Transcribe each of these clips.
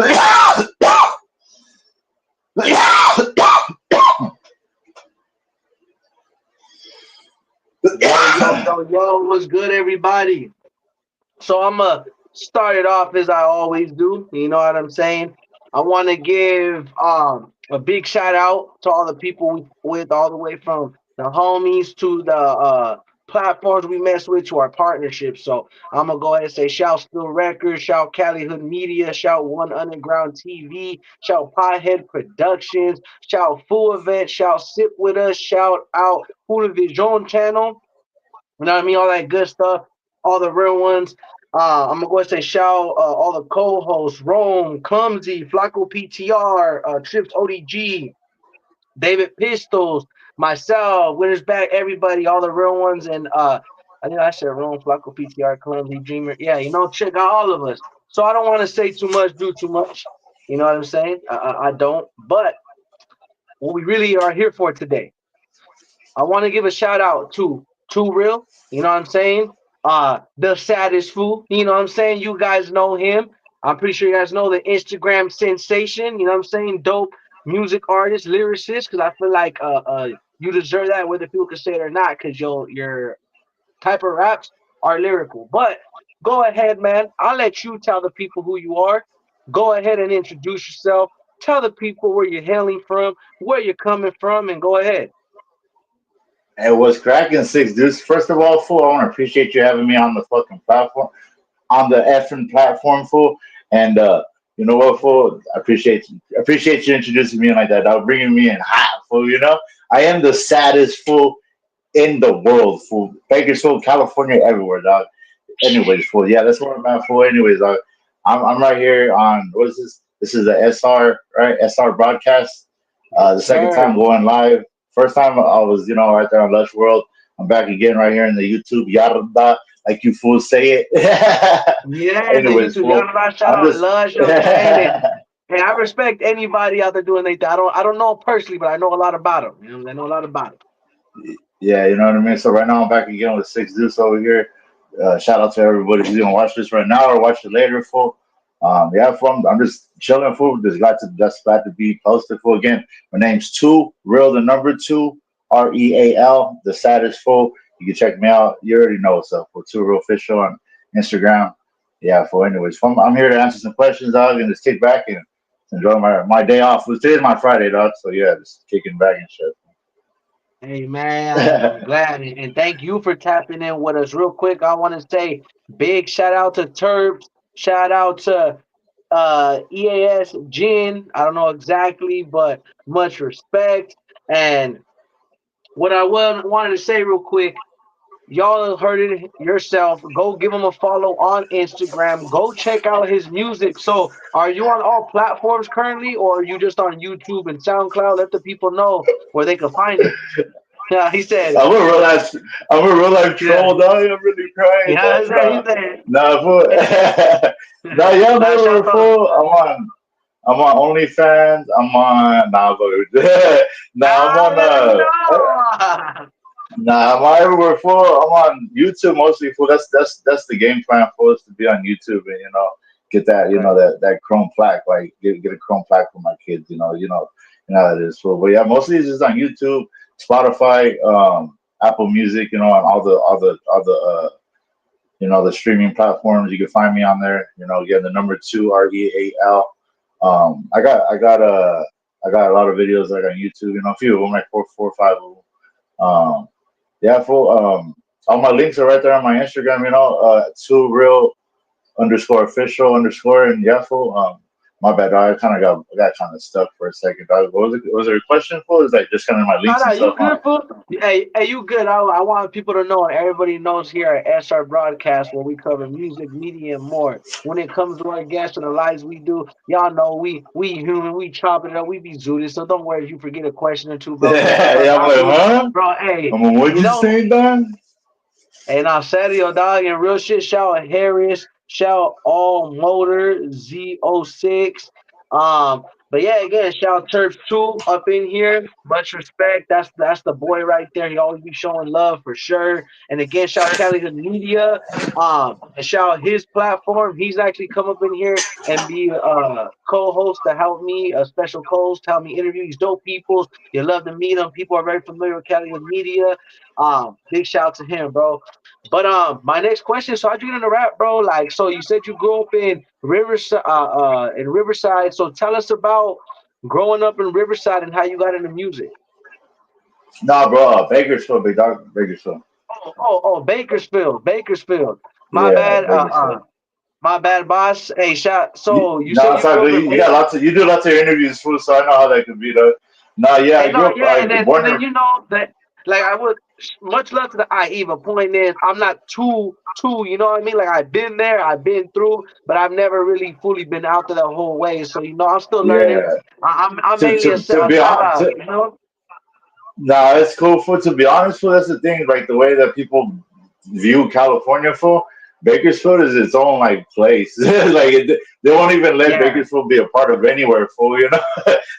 Yo, what's good, everybody? So I'm gonna start it off as I always do. You know what I'm saying? I want to give a big shout out to all the people with all the way from the homies to the platforms we mess with to our partnerships. So I'm gonna go ahead and say shout Still Records, shout Cali Hood Media, shout One Underground TV, shout Pothead Productions, shout Full Event, shout Sip With Us, shout out Hula Vision Channel. You know what I mean? All that good stuff, all the real ones. I'm gonna go ahead and say shout all the co-hosts: Rome, Clumsy, Flacco PTR, Trips ODG, David Pistols, myself, Winners Back, everybody, all the real ones, and I think I said Rome, Flacco PTR, Clumsy, Dreamer. Yeah, check out all of us. So I don't want to say too much, do too much. You know what I'm saying? I don't. But what we really are here for today, I want to give a shout out to Too Real. You know what I'm saying? The Saddest Fool. You know what I'm saying? You guys know him. I'm pretty sure you guys know the Instagram sensation. You know what I'm saying? Dope music artist, lyricist. Because I feel like you deserve that, whether people can say it or not. Because your type of raps are lyrical. But go ahead, man. I'll let you tell the people who you are. Go ahead and introduce yourself. Tell the people where you're hailing from, where you're coming from, and go ahead. It was cracking six dudes. First of all, fool, I want to appreciate you having me on the fucking platform, on the effing platform, fool. And you know what, fool? I appreciate you introducing me like that. That was bringing me in hot, fool. You know, I am the saddest fool in the world, fool. Bakersfield, California, everywhere, dog. Anyways, fool. Yeah, that's where I'm at, fool. Anyways, dog. I'm right here on what is this? This is the SR, right? SR broadcast. The Yes, second time sir. going live. First time I was, right there on Lush World. I'm back again right here in the YouTube Yarda, like you fools say it. Yeah, the Anyways, YouTube. Y'all fool. know I shout I'm out just Lush, you know what I'm saying? And hey, I respect anybody out there doing like that. I don't know 'em personally, but I know a lot about them. I know a lot about them. yeah, you know what I mean. So right now I'm back again with six deuce over here. Shout out to everybody who's gonna watch this right now or watch it later, fool. Yeah, fool. I'm just chilling, fool. Just glad to be posted, fool. Again, my name's Two Real, the number two, Real, the saddest fool. You can check me out. You already know what's up, for Two Real Official on Instagram. Yeah, fool. Anyways, fool, I'm here to answer some questions, dog, and just kick back and enjoy my day off. Today's my Friday, dog. So yeah, just kicking back and shit. Hey man, I'm glad and thank you for tapping in with us. Real quick, I want to say big shout out to Terps, shout out to EAS Jin. I don't know exactly, but much respect. And what I wanted to say real quick, y'all heard it yourself. Go give him a follow on Instagram. Go check out his music. So, are you on all platforms currently, or are you just on YouTube and SoundCloud? Let the people know where they can find it. Yeah, he said. I'm a real life, I'm a real life Yeah, troll, dog. I'm really crying, yeah. dog. He Nah, said. nah, fool. Nah, yeah, I'm Nah, everywhere, shout out. fool. I'm on OnlyFans. I'm on, nah, but, nah, I'm Ah, on, let him know. nah, I'm on everywhere, fool. I'm on YouTube mostly, fool. That's the game plan for us to be on YouTube and get that, Right. that Chrome plaque, like get a Chrome plaque for my kids, you know how it is, fool. But yeah, mostly it's just on YouTube, Spotify, Apple Music, and all the streaming platforms. You can find me on there. Again, the number two, Real. I got a lot of videos like on YouTube. A few of them, like four or five of them. Yeah, full. All my links are right there on my Instagram. Two real underscore official underscore, and yeah, full. My bad, dog. I got kind of stuck for a second, dog. What was it? Was there a question for? Is like just kind of my No, links no, and you stuff on. good, fool? Hey, you good? I want people to know, and everybody knows here at SR Broadcast where we cover music, media, and more. When it comes to our guests and the lives we do, y'all know we human, we chop it up, we be zooted. So don't worry if you forget a question or two, bro. Because those are Yeah, I'm not like, rules, huh? bro. Hey, I'm like, what'd you you know. say, Don? And I said, yo, dog, and real shit, shout out Harris, shout out All Motor Z06. But yeah, again, shout Turf 2 up in here. Much respect. That's the boy right there. He always be showing love for sure. And again, shout Cali Hood Media. And shout his platform. He's actually come up in here and be a co-host to help me, a special co-host to help me interview these dope people. You love to meet them. People are very familiar with Cali Hood Media. Big shout to him, bro. But my next question. So how'd you get into rap, bro? Like, so you said you grew up in Riverside. So tell us about growing up in Riverside and how you got into music. Nah, bro, Bakersfield, big dog, Bakersfield. Bakersfield, Bakersfield. My Yeah, bad, Bakersfield. my bad, boss. Hey, shot. So you No, said it's you all grew up good. in You got Baker. lots of, you do lots of interviews, fool, so I know how that could be, though. No, yeah, And I grew no, up, yeah, I and born then in, you know that like I would much love to the Eva. Point is, I'm not too. You know what I mean? Like I've been there, I've been through, but I've never really fully been out there the whole way. So you know, I'm still learning. yeah. I'm To, mainly to, to a be side, honest, you know. nah, it's cool, fool. To be honest, fool, that's the thing, like, the way that people view California, fool. Bakersfield is its own, like, place. Like, they won't even let Yeah, Bakersfield be a part of anywhere, fool, you know?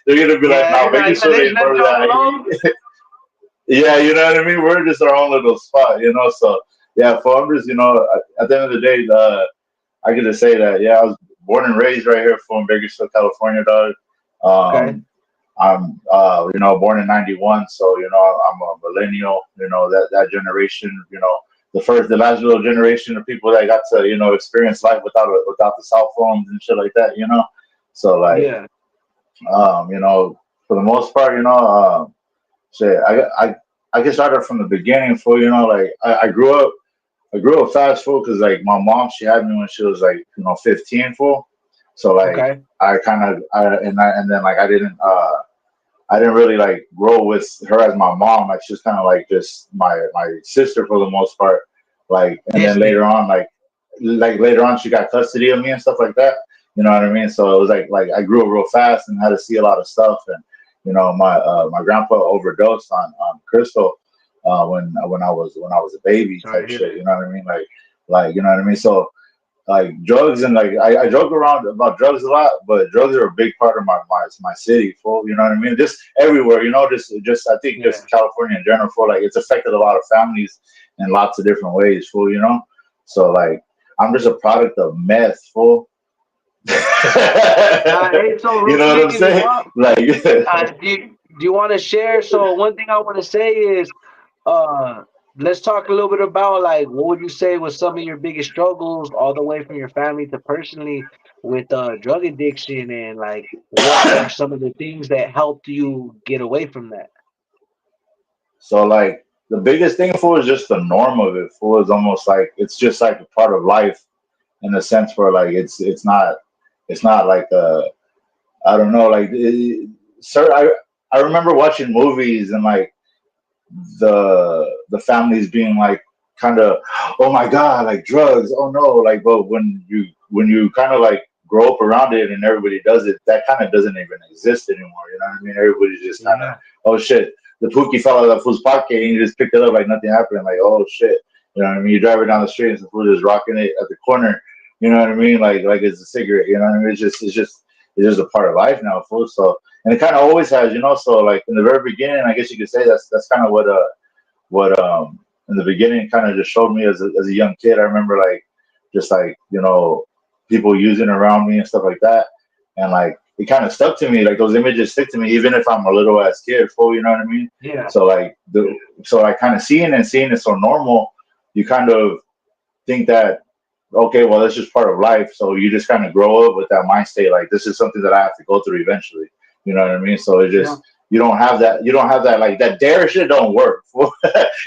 They're gonna be like, yeah. no, Yeah, Bakersfield they ain't let part of y'all that. alone. Yeah, you know what I mean? We're just our own little spot, you know? So, yeah, for I'm just, at the end of the day, I get to say that, yeah, I was born and raised right here from Bakersfield, California, dog. Okay. Um, I'm, born in '91, so I'm a millennial. That generation. The last little generation of people that got to experience life without the cell phones and shit like that. So like, Yeah. for the most part, shit, I get started from the beginning. For like, I grew up fast, full, because like my mom, she had me when she was like 15, full. So like Okay. I kind of and then like I didn't really like grow with her as my mom. Like she was kind of like just my sister for the most part. Like, and then Distant. later on she got custody of me and stuff like that. You know what I mean? So it was like I grew up real fast and had to see a lot of stuff. And my grandpa overdosed on crystal when I was a baby Sorry type to hear shit. that. You know what I mean? Like you know what I mean? So like drugs and like I joke around about drugs a lot, but drugs are a big part of my city, fool. You know what I mean? Just everywhere, just I think Yeah. just California in general, fool. Like it's affected a lot of families in lots of different ways, fool. So like I'm just a product of meth, fool. you Hey, so real know what I'm quick, if you saying? want, Like do you want to share? So one thing I want to say is, uh, let's talk a little bit about like what would you say was some of your biggest struggles, all the way from your family to personally, with drug addiction, and like what are some of the things that helped you get away from that? so like the biggest thing for is just the norm of it. For is almost like it's just like a part of life in a sense where like it's not like I don't know like sir I remember watching movies and like the families being like kind of, oh my god, like drugs, oh no, like, but when you kind of like grow up around it and everybody does it, that kind of doesn't even exist anymore. You know what I mean? Everybody's just kind of, Yeah, oh shit, the pookie fell out of the fool's pocket and you just picked it up like nothing happened. Like, oh shit, you know what I mean? You drive it down the street and the fool is rocking it at the corner. You know what I mean? Like it's a cigarette. You know what I mean? It's just a part of life now, fool. So, and it kind of always has. So like in the very beginning, I guess you could say that's kind of what in the beginning kind of just showed me as a young kid. I remember like just like people using around me and stuff like that, and like it kind of stuck to me. Like those images stick to me, even if I'm a little ass kid. Full, you know what I mean? yeah, So like so I kind of seeing it so normal, you kind of think that, okay, well, that's just part of life. So you just kind of grow up with that mind state, like this is something that I have to go through eventually. You know what I mean? So it yeah, just you don't have that like that dare shit don't work.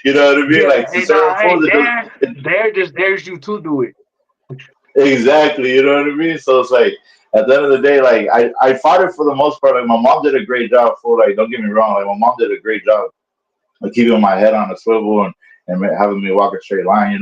You know what I mean? yeah. Like to Hey, nah, certain hey, fools, it does there just dares you to do it. exactly. You know what I mean? So it's like at the end of the day, like I fought it for the most part. Like my mom did a great job. For like, don't get me wrong, like my mom did a great job of keeping my head on a swivel and having me walk a straight line.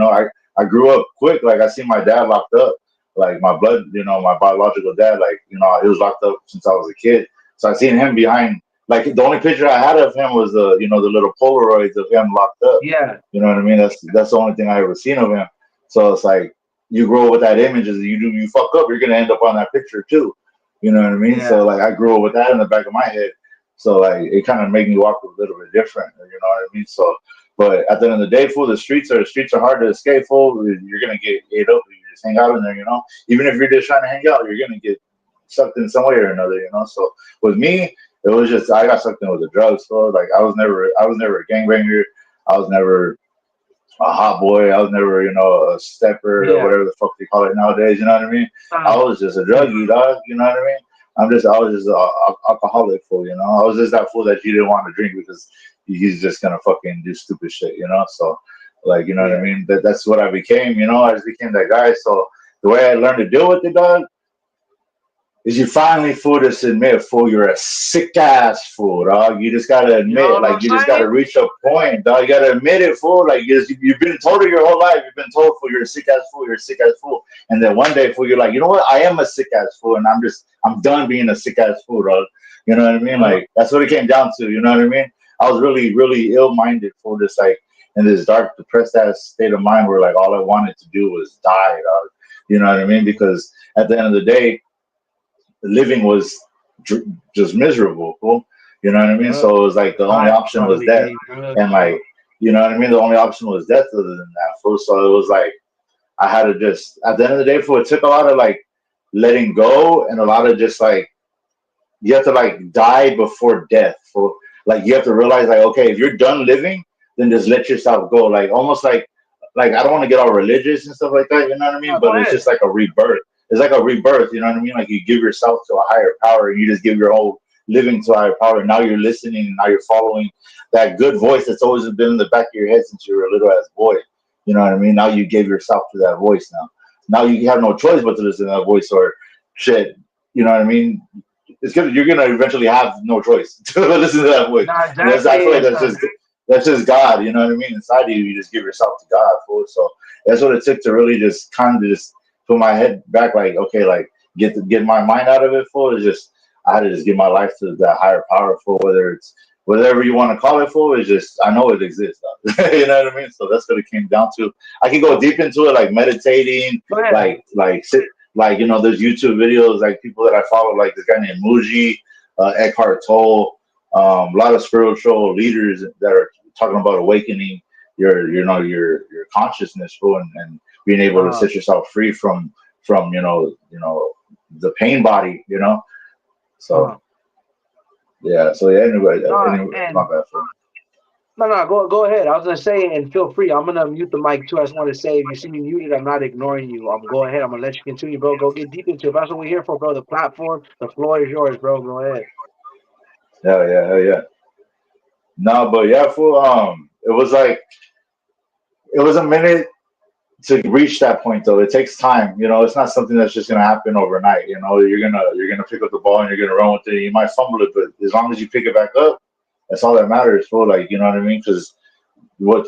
I grew up quick. Like I see my dad locked up. Like my blood, my biological dad. Like he was locked up since I was a kid. So I seen him behind. Like the only picture I had of him was the little Polaroids of him locked up. Yeah, You know what I mean? That's the only thing I ever seen of him. So it's like you grow with that image. As you fuck up, you're gonna end up on that picture too. You know what I mean? Yeah. So like I grew up with that in the back of my head. So like it kind of made me walk a little bit different. You know what I mean? So, but at the end of the day, fool, the streets are hard to escape. Fool, you're gonna get ate up if you just hang out in there. You know, even if you're just trying to hang out, you're gonna get sucked in some way or another. You know, so with me, it was just I got sucked in with the drugs. So like I was never a gangbanger. I was never a hot boy. I was never, a stepper or Yeah. whatever the fuck they call it nowadays. You know what I mean? I Uh, was just a yeah. druggie, dog. You know what I mean? I was just an alcoholic fool. You know, I was just that fool that you didn't want to drink because he's just gonna fucking do stupid shit. You know, so like, you know what I Yeah. mean? That's what I became. You know, I just became that guy. So the way I learned to deal with it, dog, is you finally fool just admit, fool, you're a sick ass fool, dog. You just gotta You know admit, what like I'm you just gotta saying? reach a point, dog. You gotta admit it, fool. Like you've been told it your whole life. You've been told, fool, you're a sick ass fool. You're a sick ass fool. And then one day, fool, you're like, you know what? I am a sick ass fool, and I'm done being a sick ass fool, dog. You know what I mean? Uh, Like that's what it came down to. You know what I mean? I was really, really ill minded, fool. Just like in this dark, depressed ass state of mind where like all I wanted to do was die, dog. You know what I mean? Because at the end of the day living was just miserable. Cool? You know what I mean? yeah. So it was like the only God option was finally death, gave good. and like you know what I mean. The only option was death other than that. Fool. So it was like I had to just at the end of the day, fool. It took a lot of like letting go and a lot of just like you have to like die before death. For like you have to realize like okay, if you're done living, then just let yourself go. Like almost like I don't want to get all religious and stuff like that. You know what I mean? No, But go it's ahead. just like a rebirth. It's like a rebirth. You know what I mean? Like you give yourself to a higher power, and you just give your whole living to a higher power. And now you're listening, and now you're following that good voice that's always been in the back of your head since you were a little ass boy. You know what I mean? Now you gave yourself to that voice. Now you have no choice but to listen to that voice or shit. You know what I mean? You're gonna eventually have no choice to listen to that voice. No, And I exactly. feel like It's that's just God, you know what I mean? Inside of you, you just give yourself to God, fool. So that's what it took to really just kind of just put my head back, like, okay, like get my mind out of it, fool. It's just I had to just give my life to that higher power, fool. Whether it's whatever you want to call it, fool, it's just I know it exists, you know what I mean? So that's what it came down to. I can go deep into it, like meditating, go ahead. like sit, like there's YouTube videos, like people that I follow, like this guy named Muji, Eckhart Tolle, a lot of spiritual leaders that are talking about awakening your consciousness, fool, and being able to Uh, set yourself free from the pain body, So uh. yeah, so yeah. No, Anyway, my and bad, fool. no, go ahead. I was gonna say, and feel free. I'm gonna mute the mic too. I just want to say, if you see me muted, I'm not ignoring you. I'm go ahead. I'm gonna let you continue, bro. Go get deep into it. That's what we're here for, bro. The platform, the floor is yours, bro. Go ahead. Hell yeah, hell yeah. No, but yeah, fool. It was a minute to reach that point though. It takes time. It's not something that's just gonna happen overnight. You're gonna pick up the ball and you're gonna run with it. You might fumble it, but as long as you pick it back up, that's all that matters. For like, you know what I mean? Because what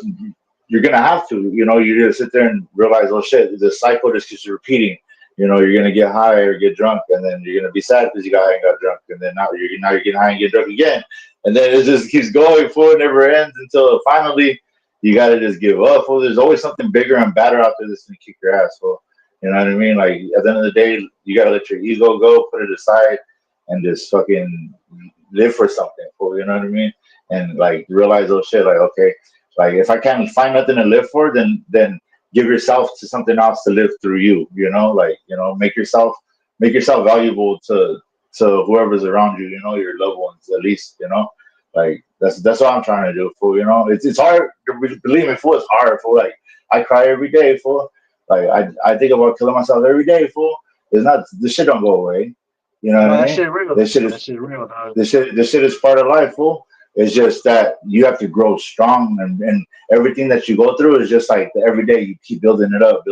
you're gonna have to, you're gonna sit there and realize, oh shit, the cycle just keeps repeating. You're gonna get high or get drunk, and then you're gonna be sad because you got high and got drunk, and then now you're getting high and get drunk again, and then it just keeps going forward, never ends until finally you gotta just give up. Well, there's always something bigger and badder out there that's gonna kick your ass. Well, you know what I mean? Like at the end of the day, you gotta let your ego go, put it aside, and just fucking live for something. Fool, you know what I mean? And like realize, oh shit, like okay, like if I can't find nothing to live for, then give yourself to something else to live through you. Like make yourself valuable to whoever's around you. Your loved ones at least. Like that's what I'm trying to do. Fool. It's hard. Believe me, fool. It's hard. Fool. Like I cry every day. Fool. Like I think about killing myself every day. Fool. It's not the shit don't go away. You know what No, I that mean? shit real. This shit That is shit real, dog. this shit is part of life, fool. It's just that you have to grow strong, and everything that you go through is just like every day you keep building it up,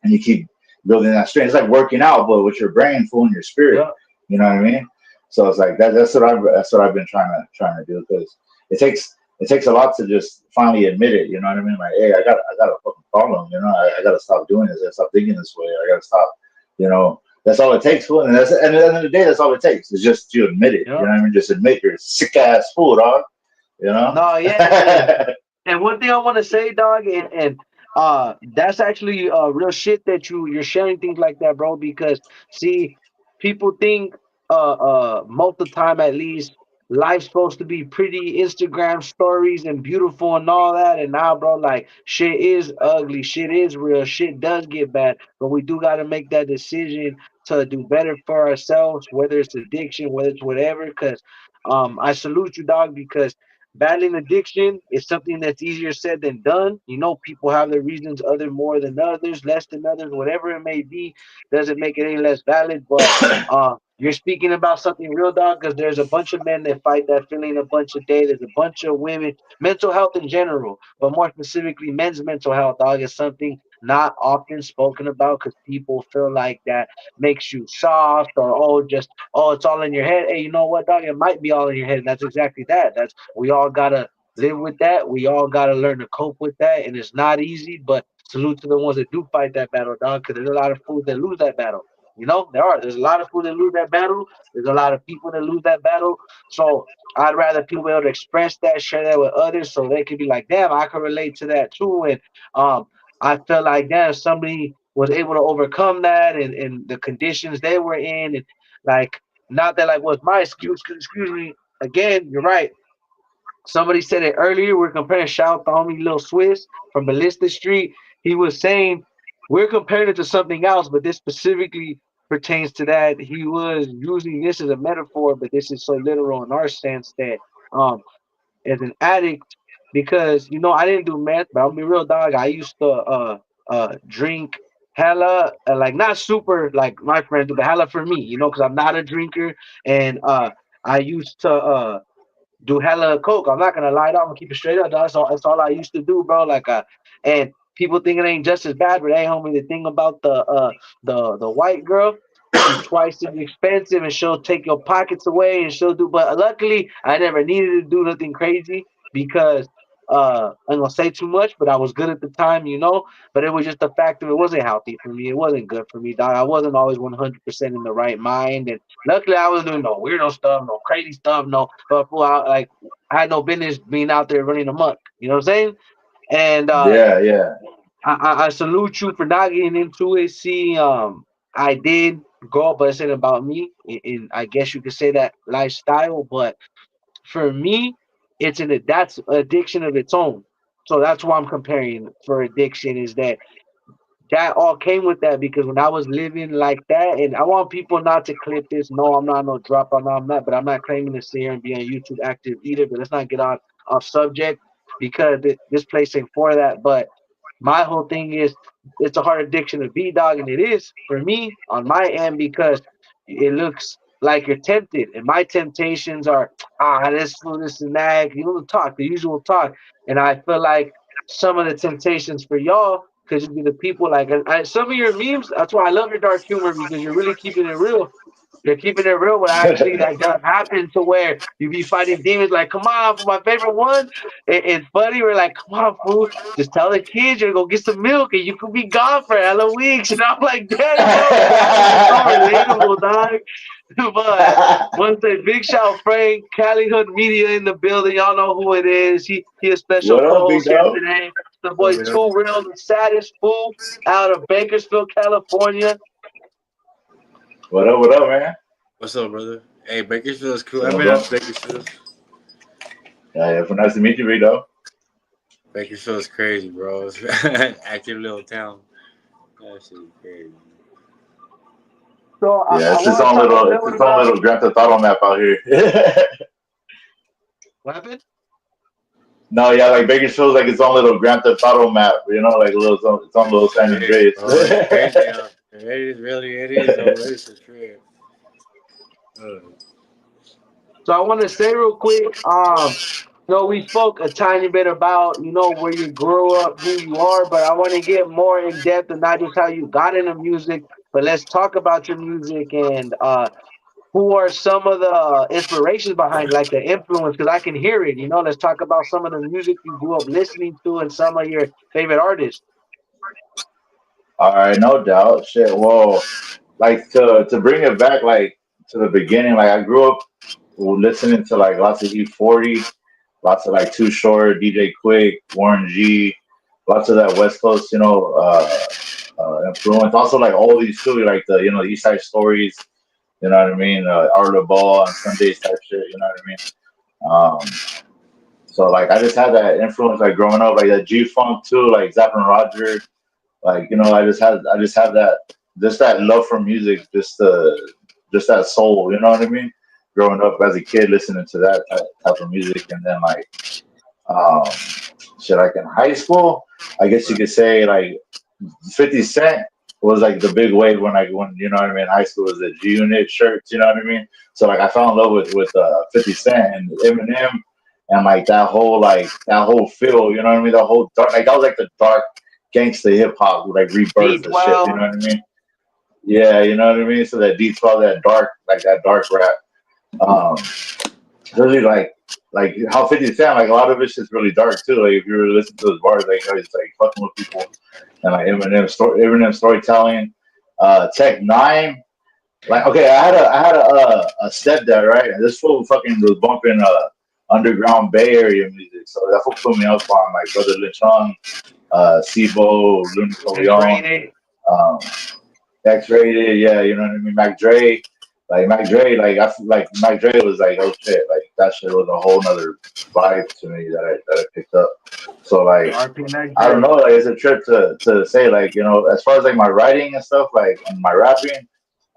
and you keep building that strength. It's like working out, but with your brain, fool, and your spirit. Yeah. You know what I mean? So it's like that. That's what I've been trying to do because it takes a lot to just finally admit it. You know what I mean? Like, hey, I got a fucking problem. I got to stop doing this. I got to stop thinking this way. I got to stop. That's all it takes, fool. And at the end of the day, that's all it takes is just to admit it. You Yeah. know what I mean? Just admit you're a sick ass fool, dog. You know? No, yeah, and one thing I want to say, dog, and that's actually real shit that you're sharing things like that, bro. Because see, people think most of the time at least life's supposed to be pretty Instagram stories and beautiful and all that, and now bro, like shit is ugly, shit is real, shit does get bad, but we do got to make that decision to do better for ourselves, whether it's addiction, whether it's whatever. Because I salute you, dog, because battling addiction is something that's easier said than done. You know, people have their reasons, other more than others, less than others, whatever it may be, doesn't make it any less valid. But you're speaking about something real, dog, because there's a bunch of men that fight that feeling a bunch of days. There's a bunch of women, mental health in general, but more specifically, men's mental health, dog, is something not often spoken about because people feel like that makes you soft or oh, it's all in your head. Hey, you know what, dog? It might be all in your head. And that's exactly that. That's we all gotta live with that. We all gotta learn to cope with that, and it's not easy. But salute to the ones that do fight that battle, dog, because there's a lot of fools that lose that battle. You know, there are. There's a lot of fools that lose that battle. There's a lot of people that lose that battle. So I'd rather people be able to express that, share that with others, so they could be like, damn, I can relate to that too. And um, I feel like damn, somebody was able to overcome that and the conditions they were in, and like not that like was my excuse. 'Cause excuse me, again, you're right. Somebody said it earlier. We're comparing shout out to homie Lil Swiss from Ballista Street. He was saying we're comparing it to something else, but this specifically pertains to that. He was using this as a metaphor, but this is so literal in our sense that um as an addict, because you know I didn't do meth, but I'll be real, dog. I used to drink hella, like not super like my friends do, but hella for me, you know, because I'm not a drinker, and I used to do hella coke. I'm not gonna lie, dog. I'm gonna keep it straight up, dog. That's all I used to do, bro. Like, and people think it ain't just as bad, but hey, homie, the thing about the white girl, she's twice as expensive, and she'll take your pockets away, and she'll do. But luckily, I never needed to do nothing crazy because I'm gonna say too much, but I was good at the time, you know. But it was just the fact of it wasn't healthy for me. It wasn't good for me, dog. I wasn't always 100% in the right mind, and luckily I was doing no weirdo stuff, no crazy stuff, no. But fool, I had no business being out there running amok. You know what I'm saying? And Yeah, yeah. I salute you for not getting into it. See, I did grow up, but it's about me, and I guess you could say that lifestyle. But for me, that's addiction of its own. So that's why I'm comparing for addiction is that all came with that because when I was living like that, and I want people not to clip this. No, I'm not no drop on I'm not, but I'm not claiming to sit here and be on YouTube active either. But let's not get on off subject because this place ain't for that. But my whole thing is it's a hard addiction to be, dog, and it is for me on my end because it looks like you're tempted, and my temptations are this food, this and that. You know the talk, the usual talk, and I feel like some of the temptations for y'all could just be the people like some of your memes. That's why I love your dark humor because you're really keeping it real. You're keeping it real, but actually that does happen to where you be fighting demons. Like, come on, for my favorite one, it's funny. We're like, come on, fool, just tell the kids you're gonna go get some milk and you could be gone for hella weeks. And I'm like, damn, bro, it's so relatable, dog. But once a big shout, Frank, Cali Hood Media in the building. Y'all know who it is. He a special What up, big co-host here dog? today. The Love boy it up. Too Real, the saddest fool out of Bakersfield, California. What up? What up, man? What's up, brother? Hey, Bakersfield is cool. I've So, been out bro. to Bakersfield. Yeah, yeah. Nice to meet you, big dog. Bakersfield is crazy, bro. It's active little town. That shit is crazy. So Yeah, I want to talk a it's little its own about little Grand Theft Auto map out here. what happened. No, yeah, like Bakersfield's like its own little Grand Theft Auto map, you know, like a little its own little San It is, Andreas. bro. It's crazy out there. It is really, it is, though. It's a trip. So I want to say real quick, we spoke a tiny bit about, where you grew up, who you are, but I want to get more in depth and not just how you got into music, but let's talk about your music and who are some of the inspirations behind, like the influence, because I can hear it. Let's talk about some of the music you grew up listening to and some of your favorite artists. All right, no doubt. Shit. Well, like to bring it back, like to the beginning, like I grew up listening to like lots of E40, lots of like Too Short, DJ Quick, Warren G, lots of that West Coast, influence. Also like all these too, like the East Side Stories, You know what I mean? Arlo Ball on Sundays type shit. You know what I mean? So like I just had that influence like growing up, like that G Funk too, like Zapp and Roger. Like I just have that just that love for music, just that soul. You know what I mean? Growing up as a kid, listening to that type of music, and then like um, shit, like in high school, I guess you could say like 50 Cent was like the big wave when you know what I mean. High school was the G Unit shirts, you know what I mean. So like I fell in love with 50 Cent and Eminem and like that whole feel, you know what I mean. The whole dark like that was like the dark gangsta hip hop like rebirth of shit, you know D12. what I mean. Yeah, you know what I mean. So that D12, that dark rap. Um, really like how 50 Cent, like a lot of it's just really dark too. Like if you really listen to his bars, like how he's like fucking with people and like Eminem storytelling. Tech Nine, like okay, I had a stepdad, right? And this fool fucking was bumping underground Bay Area music, so that fool put me up on like Brother Lechon, Sibo, Luna Leon, X-rated. um, X-rated, yeah, you know what I mean. Mac Dre, like I feel like Mac Dre was like, oh shit, like that shit was a whole nother vibe to me that I picked up. So like RP Mac I don't Dre. know, like it's a trip to say like as far as like my writing and stuff, like and my rapping,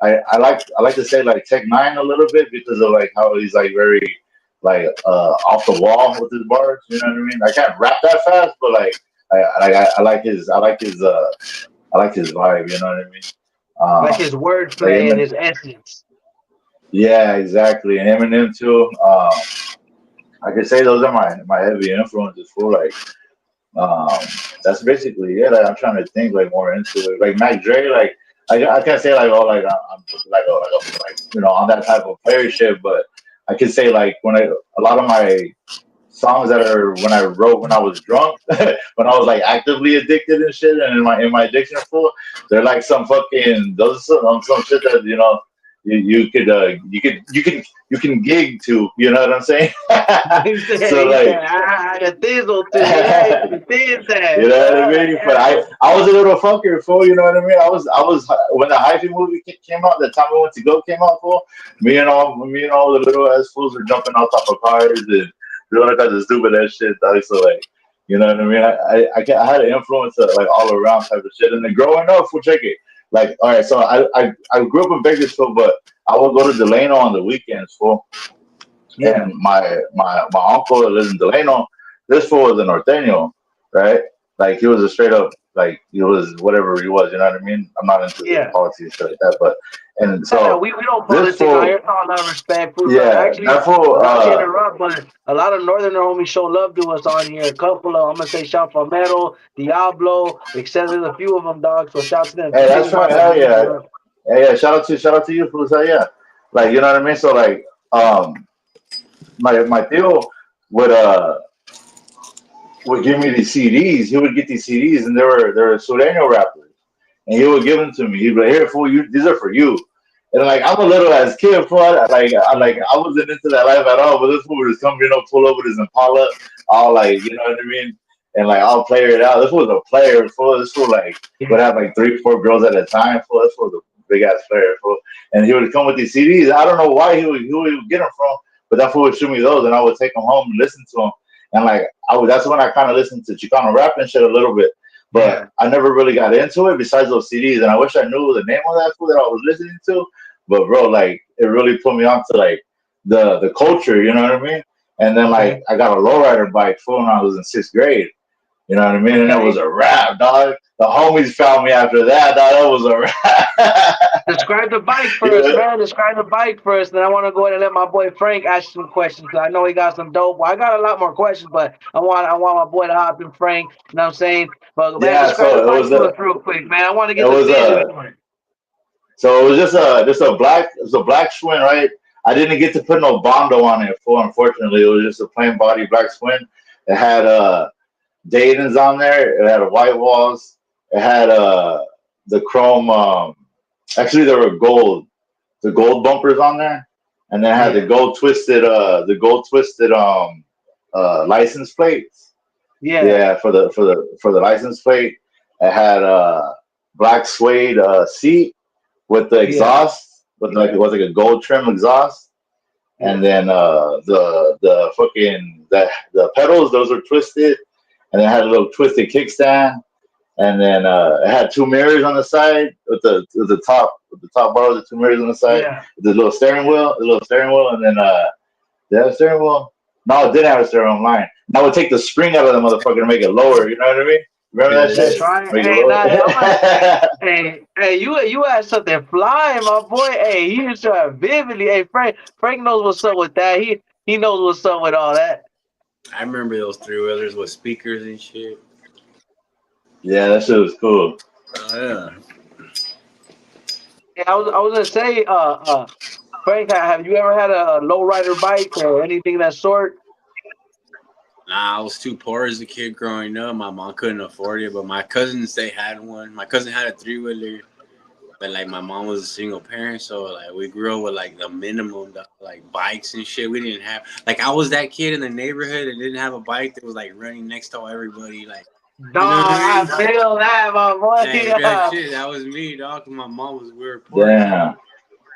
I like to say like Tech Nine a little bit because of like how he's like very like off the wall with his bars. You know what I mean? I can't rap that fast, but like I like his vibe. You know what I mean? Like his Like wordplay and Eminem, his essence. yeah, exactly, and Eminem too. I could say those are my heavy influences for like Um, that's basically it. Like, I'm trying to think like more into it. Like Mac Dre, like I can't say like oh like I'm like on that type of player shit, but I could say like when a lot of my songs that are when I wrote when I was drunk, when I was like actively addicted and shit, and in my addiction full, they're like some fucking those some shit that you can gig to, you know what I'm saying? So He like said, the thizzle to you. Yeah, you can thiz you that. know what I mean? But I was a little fucker, fool. You know what I mean? I was when the hyphy movie came out, the time we went to go came out, fool. Me and all the little ass fools were jumping on top of cars and doing all kinds of stupid ass shit. Dog. So like, you know what I mean? I had an influence like all around type of shit. And then growing up, fool, check it. Like, all right, so I grew up in Bakersfield, but I would go to Delano on the weekends, fool. Yeah. And my uncle that lives in Delano, this fool was a norteño, right? Like he was a straight up like he was whatever he was, you know what I mean? I'm not into the Yeah. politics and shit like that, but and No, no, so we don't this politic out fool, here. It's all love, respect, food love. yeah, Actually, that fool, not to interrupt, but a lot of northerner homies show love to us on here. A couple of, I'm gonna say, shout for Metal, Diablo, etc. There's a few of them, dog. So shout to them. hey, that's Continue, my right, bad. I hell didn't yeah, interrupt. hey, yeah, shout out to you, fools, hell yeah, like you know what I mean? So like, my deal would would give me these CDs. He would get these CDs, and they were Sureño rappers, and he would give them to me. He'd be like, "Here, fool, you these are for you." And like I'm a little as kid, fool. Yeah. I wasn't into that life at all. But this fool would just come, pull over his Impala, all like you know what I mean, and like I'll play it out. This was a player, fool. This fool like would have like 3, 4 girls at a time, fool. This was a big ass player, fool. And he would come with these CDs. I don't know why who he would get them from, but that fool would shoot me those, and I would take them home and listen to them. And like that's when I kind of listened to Chicano rap and shit a little bit. But Yeah. I never really got into it besides those CDs, and I wish I knew the name of that fool that I was listening to. But bro, like it really put me onto like the culture, you know what I mean? And then like Okay. I got a lowrider bike fool when I was in 6th grade, you know what I mean? And that was Okay. a rap, dog. The homies found me after that, dog. That was a rap. Describe the bike You first, know? man. Describe the bike first. Then I want to go ahead and let my boy Frank ask you some questions because I know he got some dope. Well, I got a lot more questions, but I want my boy to hop in, Frank. You know what I'm saying? But man, Yeah, describe the so bike to us real quick, man. I want to it get the was vision a for it. so it was just a black Schwinn, right? I didn't get to put no Bondo on it for unfortunately. It was just a plain body black Schwinn. It had Dayton's on there. It had a white walls. It had the chrome. Actually, there were the gold bumpers on there, and then it had Yeah. the gold twisted license plates. Yeah. Yeah, for the license plate. It had black suede seat with the Yeah. exhaust, with like it was like a gold trim exhaust, Yeah. and then the fucking the pedals those were twisted, and it had a little twisted kickstand, and then it had two mirrors on the side with the top bar with the two mirrors on the side, Yeah. the little steering wheel, and then did it have a steering wheel? No, it didn't have a steering wheel. Mine. And I would take the spring out of the motherfucker to make it lower. You know what I mean? Remember that That's shit? Yeah. right. Make it Hey, lower. nah, hey, you had something flying, my boy. Hey, he was trying vividly. Hey, Frank knows what's up with that. He knows what's up with all that. I remember those three wheelers with speakers and shit. Yeah, that shit was cool. Oh yeah. Hey, I was gonna say, Frank, have you ever had a lowrider bike or anything of that sort? Nah, I was too poor as a kid growing up. My mom couldn't afford it, but my cousins they had one. My cousin had a three wheeler, but like my mom was a single parent, so like we grew up with like the minimum, like bikes and shit. We didn't have like I was that kid in the neighborhood that didn't have a bike that was like running next to everybody, like Dog, you know what I I mean? feel that, my boy. Like real shit, that was me, dog. 'Cause my mom was we were poor, so Damn.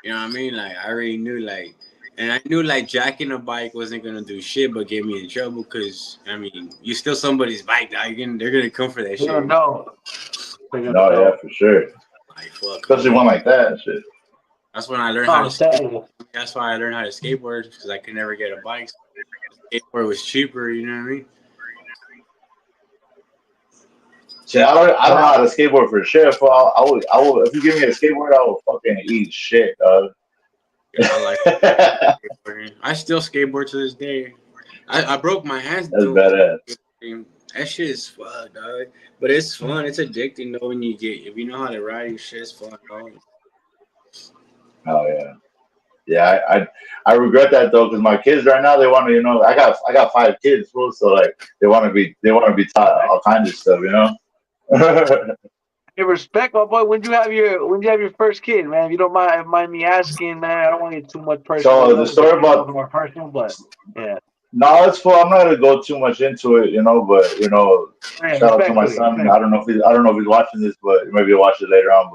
you know what I mean? Like I already knew like. And I knew like jacking a bike wasn't gonna do shit, but get me in trouble. Cause I mean, you steal somebody's bike, dog. They're gonna come for that You don't shit. know. They're gonna No, yeah, know. for sure. Like fuck, Especially homie. one like that. Shit. That's when I learned No, how to I'm skate. telling you. That's why I learned how to skateboard because I could never get a bike. Skateboard was cheaper, you know what I mean? Shit, I don't know Nah, how to skateboard for shit. Fool. I would, if you give me a skateboard, I will fucking eat shit, dog. Yeah, I like That's skateboarding. I still skateboard to this day. I broke my hands doing badass. skateboarding. That shit is fun, dog. But it's fun. It's addicting though when you get if you know how to ride your shit. It's fun, dog. Oh yeah. Yeah, I regret that though, because my kids right now they want to, I got five kids, fool, so like they want to be taught all kinds of stuff, you know. hey, respect, my boy. When you have your first kid, man? If you don't mind me asking, man. I don't want to get too much personal. So You the know, the story kid's a about little more personal, but yeah, no, it's cool. I'm not gonna go too much into it, but hey, shout out to my respectfully, son. respectfully. I don't know if he's watching this, but maybe he'll watch it later on.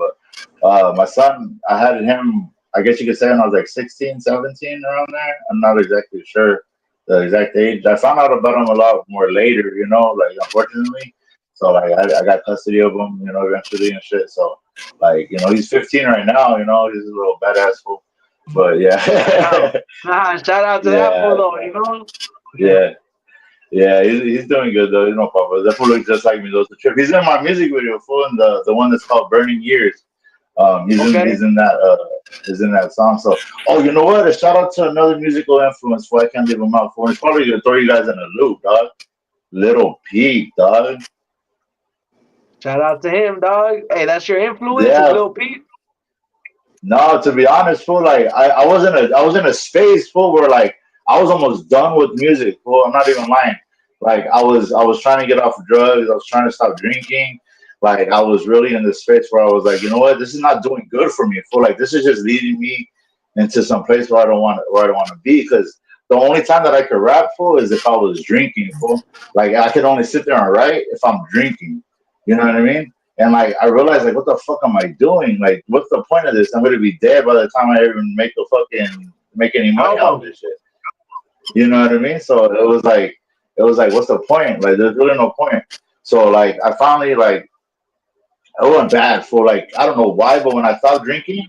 But my son, I had him. I guess you could say when I was like 16, 17, around there. I'm not exactly sure the exact age. I found out about him a lot more later, like unfortunately. So like I got custody of him, eventually and shit. So like he's 15 right now. He's a little badass fool. But Yeah, no, yeah, nah. Shout out to that fool, yeah, though. You know. Yeah. yeah. Yeah, he's doing good though. He's no problem. That fool looks just like me. Those the trip. He's in my music video, fool, in the one that's called "Burning Years." Okay. He's in that song. So, oh, you know what? A shout out to another musical influence. For I can't leave him out. For it's probably gonna throw you guys in a loop, dog. Little Peep, dog. Shout out to him, dog. Hey, that's your influence, is Yeah. Lil Peep. No, to be honest, fool, like I was in a space, fool, where like I was almost done with music, fool. I'm not even lying. Like I was trying to get off of drugs. I was trying to stop drinking. Like I was really in this space where I was like, you know what, this is not doing good for me. Fool, like this is just leading me into some place where I don't want to be. Because the only time that I could rap, fool, is if I was drinking, fool. Like I could only sit there and write if I'm drinking. You know what I mean? And like I realized, like, what the fuck am I doing? Like, what's the point of this? I'm gonna be dead by the time I even make any money out of Album. this shit. You know what I mean? So it was like, what's the point? Like, there's really no point. So like, I finally like, I went bad for like, I don't know why, but when I stopped drinking,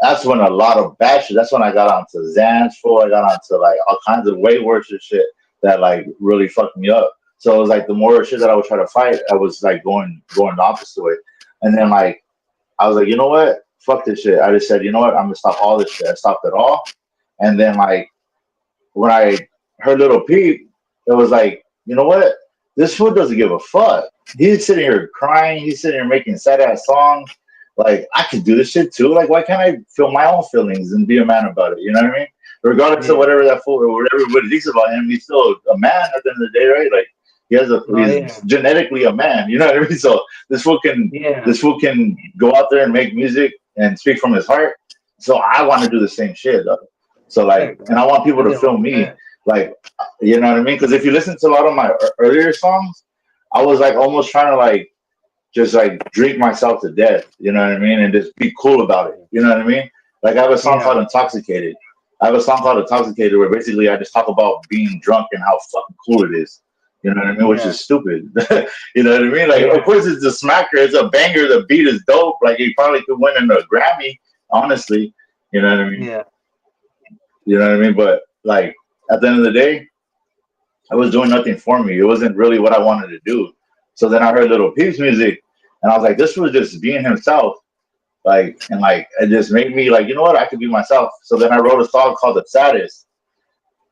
that's when a lot of bad shit. That's when I got onto Xans for. I got onto like all kinds of way worse shit that like really fucked me up. So it was like the more shit that I would try to fight, I was like going the opposite way. And then like I was like, you know what? Fuck this shit. I just said, you know what? I'm gonna stop all this shit. I stopped it all. And then like when I heard Little Peep, it was like, you know what? This fool doesn't give a fuck. He's sitting here crying. He's sitting here making sad ass songs. Like I could do this shit too. Like why can't I feel my own feelings and be a man about it? You know what I mean? Regardless of Yeah. whatever that fool or whatever everybody thinks about him, he's still a man at the end of the day, right? Like Oh he's yeah. genetically a man. You know what I mean? So Yeah. this fool can go out there and make music and speak from his heart. So I want to do the same shit, though. So like, Respect, and bro. I want people I to didn't feel want me, that. like, you know what I mean? Because if you listen to a lot of my earlier songs, I was like almost trying to like just like drink myself to death. You know what I mean? And just be cool about it. You know what I mean? Like I have a song Yeah, called Intoxicated. I have a song called Intoxicated where basically I just talk about being drunk and how fucking cool it is. You know what I mean? Which yeah, is stupid. You know what I mean? Like, of yeah, course, it's a smacker. It's a banger. The beat is dope. Like, he probably could win a Grammy. Honestly, you know what I mean? yeah. You know what I mean? But like at the end of the day, I was doing nothing for me. It wasn't really what I wanted to do. So then I heard Little Peep's music, and I was like, this was just being himself. Like, and like it just made me like, you know what? I could be myself. So then I wrote a song called The Saddest.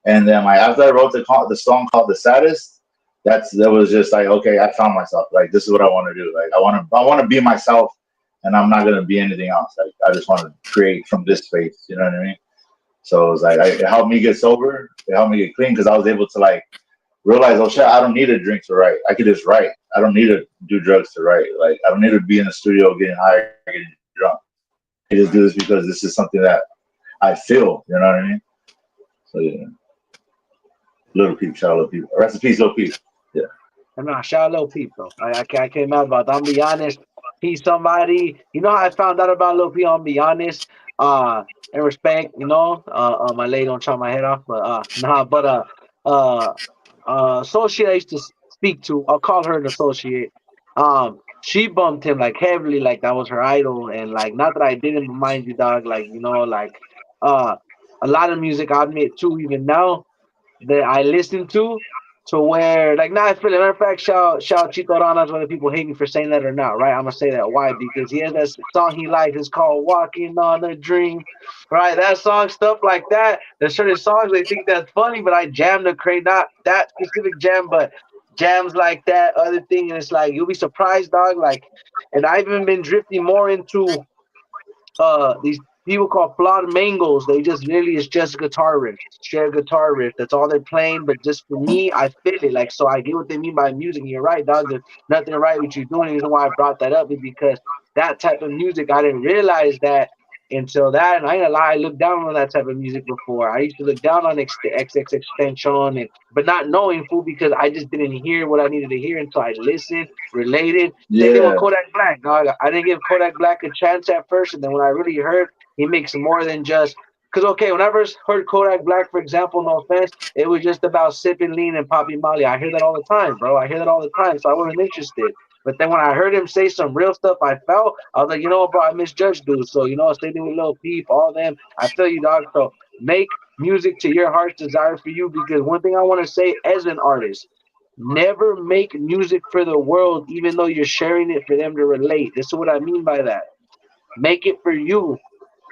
And then like after I wrote the song called The Saddest, that was just like, okay, I found myself. Like, this is what I want to do. Like, I want to be myself, and I'm not gonna be anything else. Like, I just want to create from this space. You know what I mean? So it was like it helped me get sober. It helped me get clean because I was able to like realize, oh shit, I don't need to drink to write. I could just write. I don't need to do drugs to write. Like, I don't need to be in the studio getting high, getting drunk. I can just do this because this is something that I feel. You know what I mean? So yeah, Little Peep, shout out Little Peep. Rest in peace, Little Peep. Yeah. And nah, shout out Lil Peep though. I can't mad about that. I'm be honest. He's somebody. You know how I found out about Lil Peep? I'm be honest. And respect. You know, my lady don't chop my head off, but nah. But uh, associate I used to speak to. I'll call her an associate. She bumped him like heavily, like that was her idol, and like not that I didn't, but mind you, dog. Like you know, like uh, a lot of music I admit too, even now that I listen to where like now I feel it. Matter of fact, shout Chico Ranas whether people hate me for saying that or not, right? I'm gonna say that why because he has that song he likes. It's called "Walking on a Dream," right? That song, stuff like that. There's certain songs they think that's funny, but I jam the crate, not that specific jam, but jams like that other thing, and it's like you'll be surprised, dog. Like, and I've even been drifting more into these people called flawed mangoes. They just literally is just guitar riff, share guitar riff. That's all they're playing. But just for me, I feel it. Like so, I get what they mean by music. And you're right, dog. There's nothing right with you doing. The reason why I brought that up is because that type of music, I didn't realize that until that. And I ain't gonna lie, I looked down on that type of music before. I used to look down on XX Extension, and but not knowing fool because I just didn't hear what I needed to hear until I listened, related. Same thing with Yeah. Kodak Black. Dog. I didn't give Kodak Black a chance at first, and then when I really heard he makes more than just because okay, when I first heard Kodak Black, for example, no offense, it was just about sipping lean and popping Molly. I hear that all the time, bro. I hear that all the time, so I wasn't interested. But then when I heard him say some real stuff, I felt I was like, you know what, bro, I misjudged dude. So you know, same thing with Lil Peep, all them. I feel you, dog. So make music to your heart's desire for you because one thing I want to say as an artist. Never make music for the world, even though you're sharing it for them to relate. This is what I mean by that. Make it for you,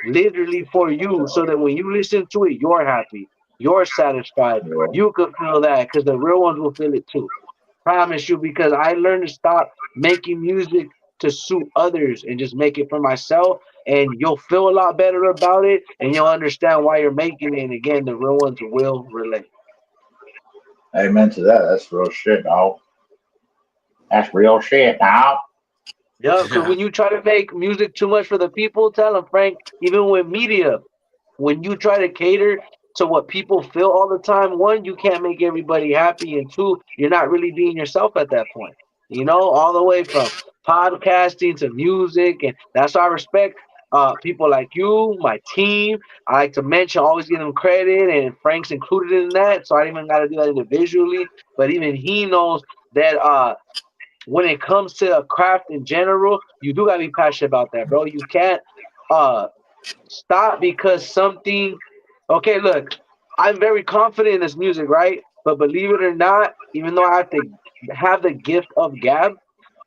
literally for you, so that when you listen to it, you're happy, you're satisfied, Yeah. you could feel that because the real ones will feel it too. Promise you, because I learned to stop making music to suit others and just make it for myself, and you'll feel a lot better about it, and you'll understand why you're making it. And again, the real ones will relate. Amen to that. That's real shit, dog. That's real shit, dog. Yeah, because when you try to make music too much for the people, tell them, Frank, even with media, when you try to cater to what people feel all the time, one, you can't make everybody happy, and two, you're not really being yourself at that point. You know, all the way from podcasting to music, and that's why I respect people like you, my team. I like to mention, always give them credit, and Frank's included in that, so I don't even got to do that individually. But even he knows that when it comes to a craft in general, you do gotta be passionate about that, bro. You can't uh stop because something. Okay, look, I'm very confident in this music, right? But believe it or not, even though I have to have the gift of gab,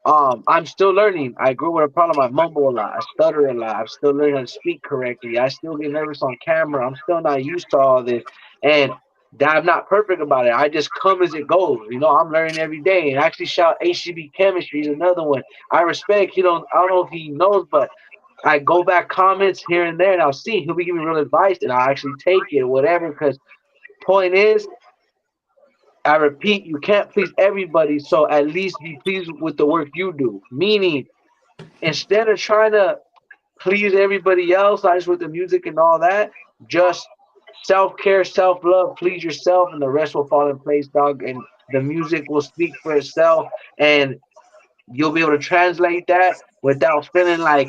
I'm still learning. I grew with a problem. I mumble a lot. I stutter a lot. I'm still learning how to speak correctly. I still get nervous on camera. I'm still not used to all this, and I'm not perfect about it. I just come as it goes. You know, I'm learning every day. And actually, shout HCB Chemistry is another one I respect. You know, I don't know if he knows, but I go back comments here and there, and I'll see he'll be giving me real advice, and I'll actually take it, whatever. Because point is, I repeat, you can't please everybody, so at least be pleased with the work you do. Meaning, instead of trying to please everybody else, like with the music and all that, just self care, self love, please yourself, and the rest will fall in place, dog. And the music will speak for itself, and you'll be able to translate that without feeling like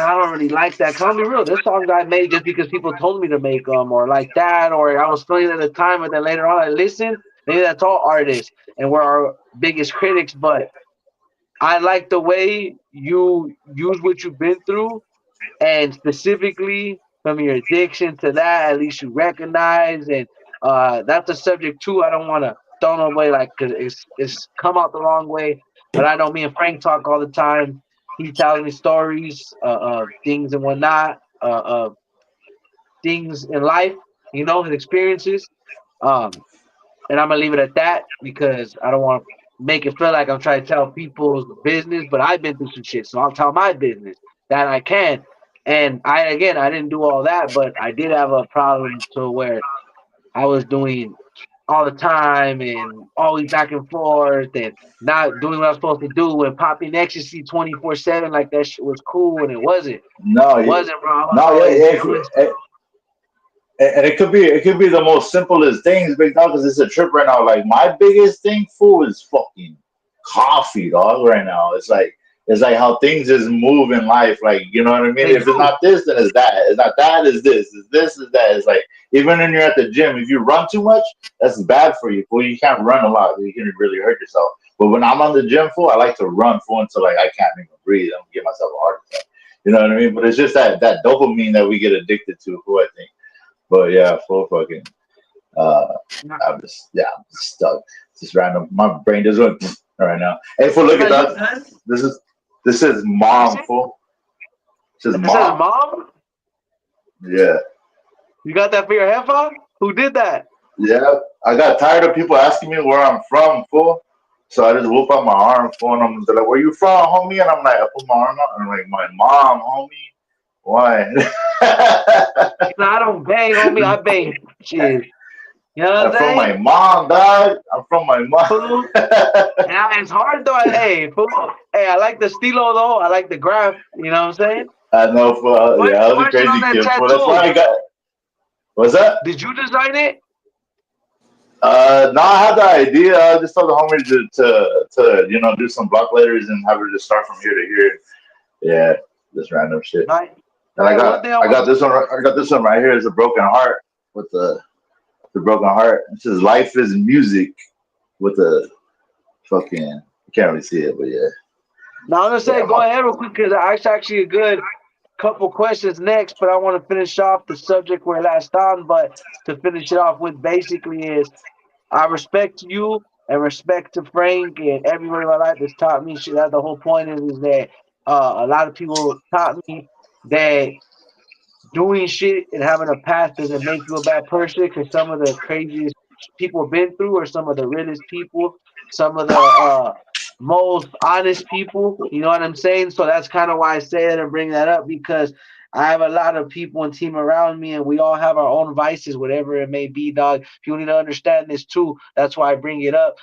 I don't really like that. Cause I'll be real, there's songs I made just because people told me to make them, or like that, or I was feeling it at the time, and then later on I listened. Maybe that's all artists, and we're our biggest critics. But I like the way you use what you've been through, and specifically from your addiction to that, at least you recognize, and that's a subject too. I don't want to throw no away, like, cause it's come out the wrong way, but I know me and Frank talk all the time. He tells me stories of things and whatnot, of things in life, his experiences. Um, and I'm gonna leave it at that because I don't want to make it feel like I'm trying to tell people's business, but I've been through some shit, so I'll tell my business that I can. And I didn't do all that, but I did have a problem to where I was doing all the time and always back and forth and not doing what I was supposed to do and popping ecstasy 24/7 like that shit was cool, and it wasn't. No, It wasn't, bro. I was no, yeah, always yeah, doing stuff. and it could be the most simplest things, big dog, because it's a trip right now. Like my biggest thing, fool, is fucking coffee, dog. Right now, it's like how things just move in life. Like you know what I mean. They If it's do. not this, then it's that. It's not that. It's this. It's this. Is that. It's like even when you're at the gym, if you run too much, that's bad for you. Fool, you can't run a lot. You can really hurt yourself. But when I'm on the gym, fool, I like to run, fool, until like I can't even breathe. I'm gonna give myself a heart attack. You know what I mean? But it's just that dopamine that we get addicted to, fool, I think. But yeah, full fucking. Uh, I'm just stuck. It's just random. My brain just went right now. Hey, fool, look No, at you that. good? This is You mom, see? fool. This is It says mom. mom. Yeah, You got that for your headphone? Who did that? yeah. I got tired of people asking me where I'm from, fool. So I just whoop out my arm, fool, and they're like, "Where you from, homie?" And I'm like, I put my arm out, and I'm like, "My mom, homie." Why? No, I don't bang, homie. I bang shit. You know what I'm I'm from my saying? mom, dog. I'm from my mom. Fool. And it's hard though. Hey, fool. Hey, I like the stilo though. I like the graph. You know what I'm saying? I know, fool. What Yeah, I was a question on crazy that kid, fool. That's why tattoo? I got. What's that? Did you design it? No, I had the idea. I just told the homie to do some block letters and have her just start from here to here. Yeah, this random shit. Right. And I One got thing I I want got to this one. I got this one right here. Is a broken heart with the broken heart. It says life is music with a fucking. You can't really see it, but yeah, now I'm gonna say yeah, go my, ahead real quick because I actually a good couple questions next, but I want to finish off the subject where last on. But to finish it off with basically is I respect you and respect to Frank and everyone in my life that's taught me shit. That the whole point is that a lot of people taught me that doing shit and having a past doesn't make you a bad person because some of the craziest people have been through are some of the realest people, some of the most honest people. You know what I'm saying? So that's kind of why I say that and bring that up because I have a lot of people and team around me, and we all have our own vices, whatever it may be, dog. People need to understand this too. That's why I bring it up.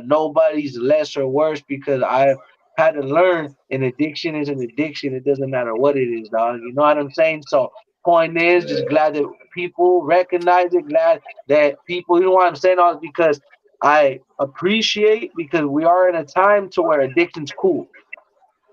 Nobody's less or worse because I've had to learn an addiction is an addiction. It doesn't matter what it is, dog. You know what I'm saying? So point is just yeah. glad that people recognize it, glad that people, you know what I'm saying, all is because I appreciate because we are in a time to where addiction's cool.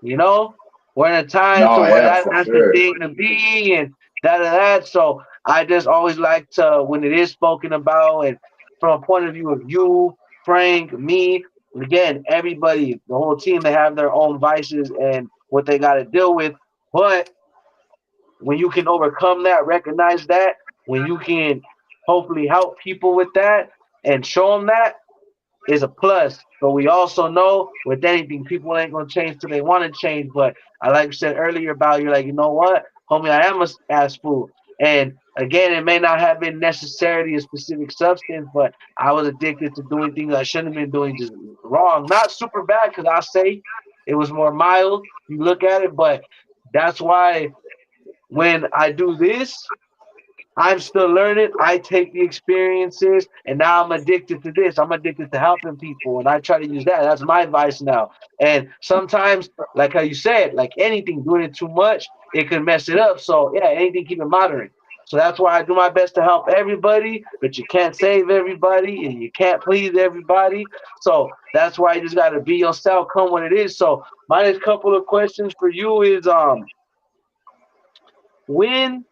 You know, we're in a time to No, where yeah, that for that's the sure. thing to be and that. So I just always like to when it is spoken about and from a point of view of you, Frank, me, again, everybody, the whole team, they have their own vices and what they got to deal with. But when you can overcome that, recognize that, when you can hopefully help people with that and show them that is a plus. But we also know with anything, people ain't gonna change till they want to change. But I like you said earlier about you're like, you know what, homie, I am a ass fool. And again, it may not have been necessarily a specific substance, but I was addicted to doing things I shouldn't have been doing, just wrong. Not super bad, because I say it was more mild. You look at it, but that's why when I do this, I'm still learning. I take the experiences, and now I'm addicted to this. I'm addicted to helping people, and I try to use that. That's my advice now. And sometimes, like how you said, like anything, doing it too much, it can mess it up. So yeah, anything, keep it moderate. So that's why I do my best to help everybody, but you can't save everybody, and you can't please everybody. So that's why you just gotta be yourself, come what it is. So my next couple of questions for you is when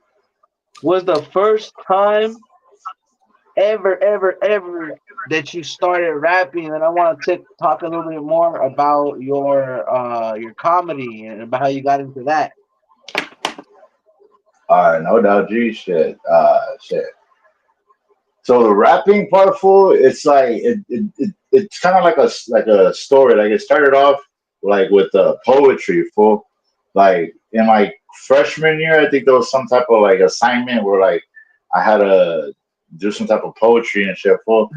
was the first time ever that you started rapping? And I want to talk a little bit more about your comedy and about how you got into that. No doubt, G. Shit. So the rapping part, fool, it's like it's kind of like a story. Like it started off like with poetry, fool. Like in like freshman year, I think there was some type of like assignment where like I had to do some type of poetry and shit, fool.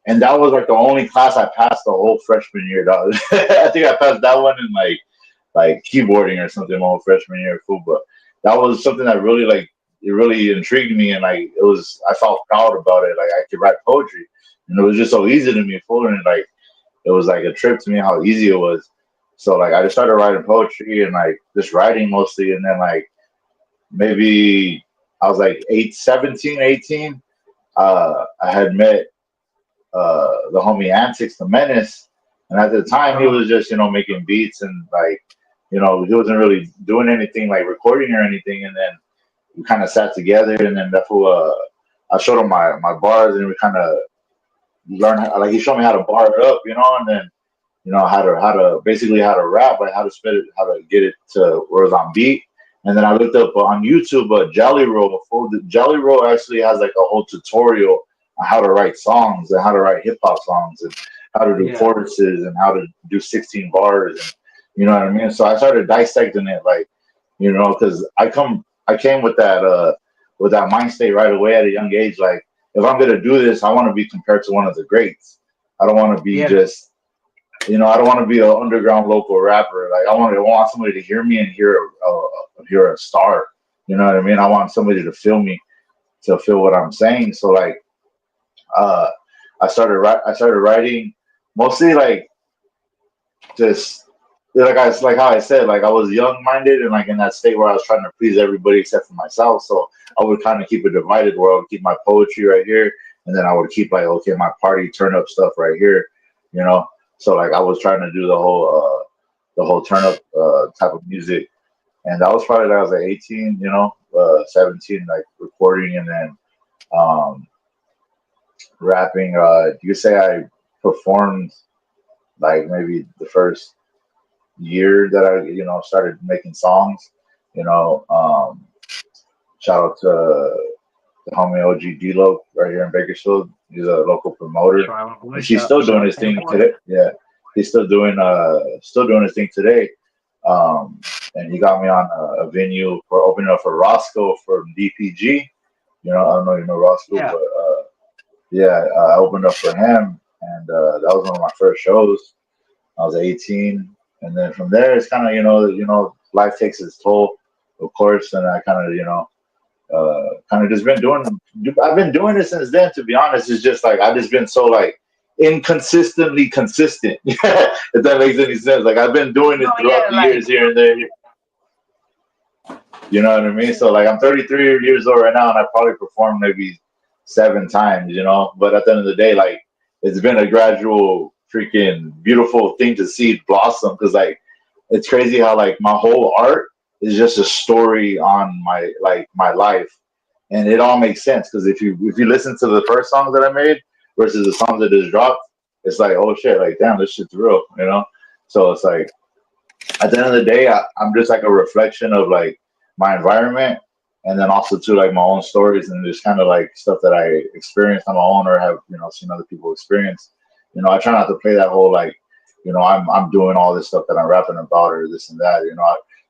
And that was like the only class I passed the whole freshman year, dog. I think I passed that one in like keyboarding or something my whole freshman year, fool. But that was something that really like it really intrigued me, and like it was I felt proud about it. Like I could write poetry, and it was just so easy to me, fool. And like it was like a trip to me how easy it was. So like I just started writing poetry and like just writing mostly, and then like maybe I was like 17, 18. I had met the homie Antics, the Menace, and at the time he was just making beats and like he wasn't really doing anything like recording or anything. And then we kind of sat together, and then that's what I showed him my bars, and we kind of learned like he showed me how to bar it up, and then how to basically how to rap, like how to spit it, how to get it to where it's on beat. And then I looked up on YouTube Jelly Roll. Jelly Roll actually has like a whole tutorial on how to write songs and how to write hip hop songs and how to do Yeah. choruses and how to do 16 bars and you know what I mean. So I started dissecting it like because I came with that mind state right away at a young age. Like if I'm gonna do this, I want to be compared to one of the greats. I don't want to be Yeah. just I don't want to be an underground local rapper. Like I want somebody to hear me and hear a star. You know what I mean? I want somebody to feel me, to feel what I'm saying. So like, uh, I started writing mostly like just like how I said, like I was young minded and like in that state where I was trying to please everybody except for myself. So I would kind of keep it divided where I would keep my poetry right here, and then I would keep like okay my party turn up stuff right here, you know. So like I was trying to do the whole turn up type of music, and that was probably like I was like 18, 17, like recording and then um, rapping. You could say I performed like maybe the first year that I, started making songs, you know, um, shout out to the homie OG D-Lo right here in Bakersfield. He's a local promoter and she's still doing his thing today. Yeah. He's still doing his thing today. And he got me on a venue for opening up for Roscoe from DPG. I don't know if you know Roscoe, Yeah. but yeah, I opened up for him and that was one of my first shows. I was 18, and then from there, it's kind of life takes its toll, of course, and I kind of kind of just been doing. I've been doing it since then. To be honest, it's just like I've just been so like inconsistently consistent. If that makes any sense. Like I've been doing it No, throughout yeah, the like years here and there. You know what I mean? So like I'm 33 years old right now, and I probably performed maybe 7 times. But at the end of the day, like it's been a gradual, freaking beautiful thing to see it blossom. Because like it's crazy how like my whole art is just a story on my life, and it all makes sense. Because if you listen to the first songs that I made versus the songs that just dropped, it's like oh shit, like damn, this shit's real. So it's like at the end of the day, I'm just like a reflection of like my environment, and then also too like my own stories and just kind of like stuff that I experienced on my own or have seen other people experience. I try not to play that whole like I'm doing all this stuff that I'm rapping about or this and that.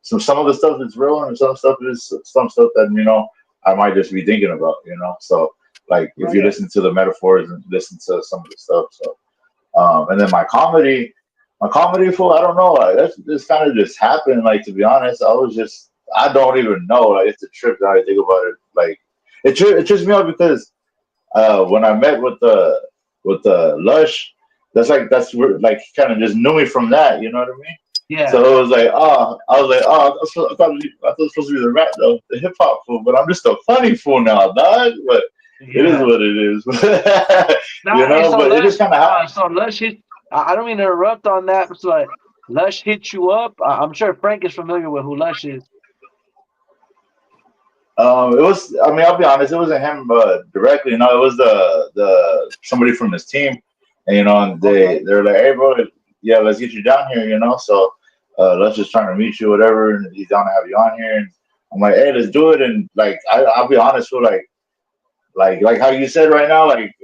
Some of the stuff is real and some stuff is some stuff that I might just be thinking about. So like if you yeah. listen to the metaphors and listen to some of the stuff, so and then my comedy fool, I don't know. Like that's just kind of just happened. Like to be honest, I don't even know. Like it's a trip that I think about it. Like it trips me out because when I met with the Lush, like he kind of just knew me from that. You know what I mean? Yeah. So it was like, I was like, I thought it was supposed to be the rap, though, the hip hop fool, but I'm just a funny fool now, dog. But it is Yeah. what it is. Nah, hey, so But it just Lush, kind of happened. so Lush hit. I don't mean to interrupt on that, but so like, Lush hit you up. I'm sure Frank is familiar with who Lush is. It was. I mean, I'll be honest. It wasn't him directly. No, it was the somebody from his team, and and Okay. they're like, "Hey, bro, yeah, let's get you down here." So let's just try to meet you, whatever. And he's down to have you on here, and I'm like, "Hey, let's do it." And like, I'll be honest, with like how you said right now, like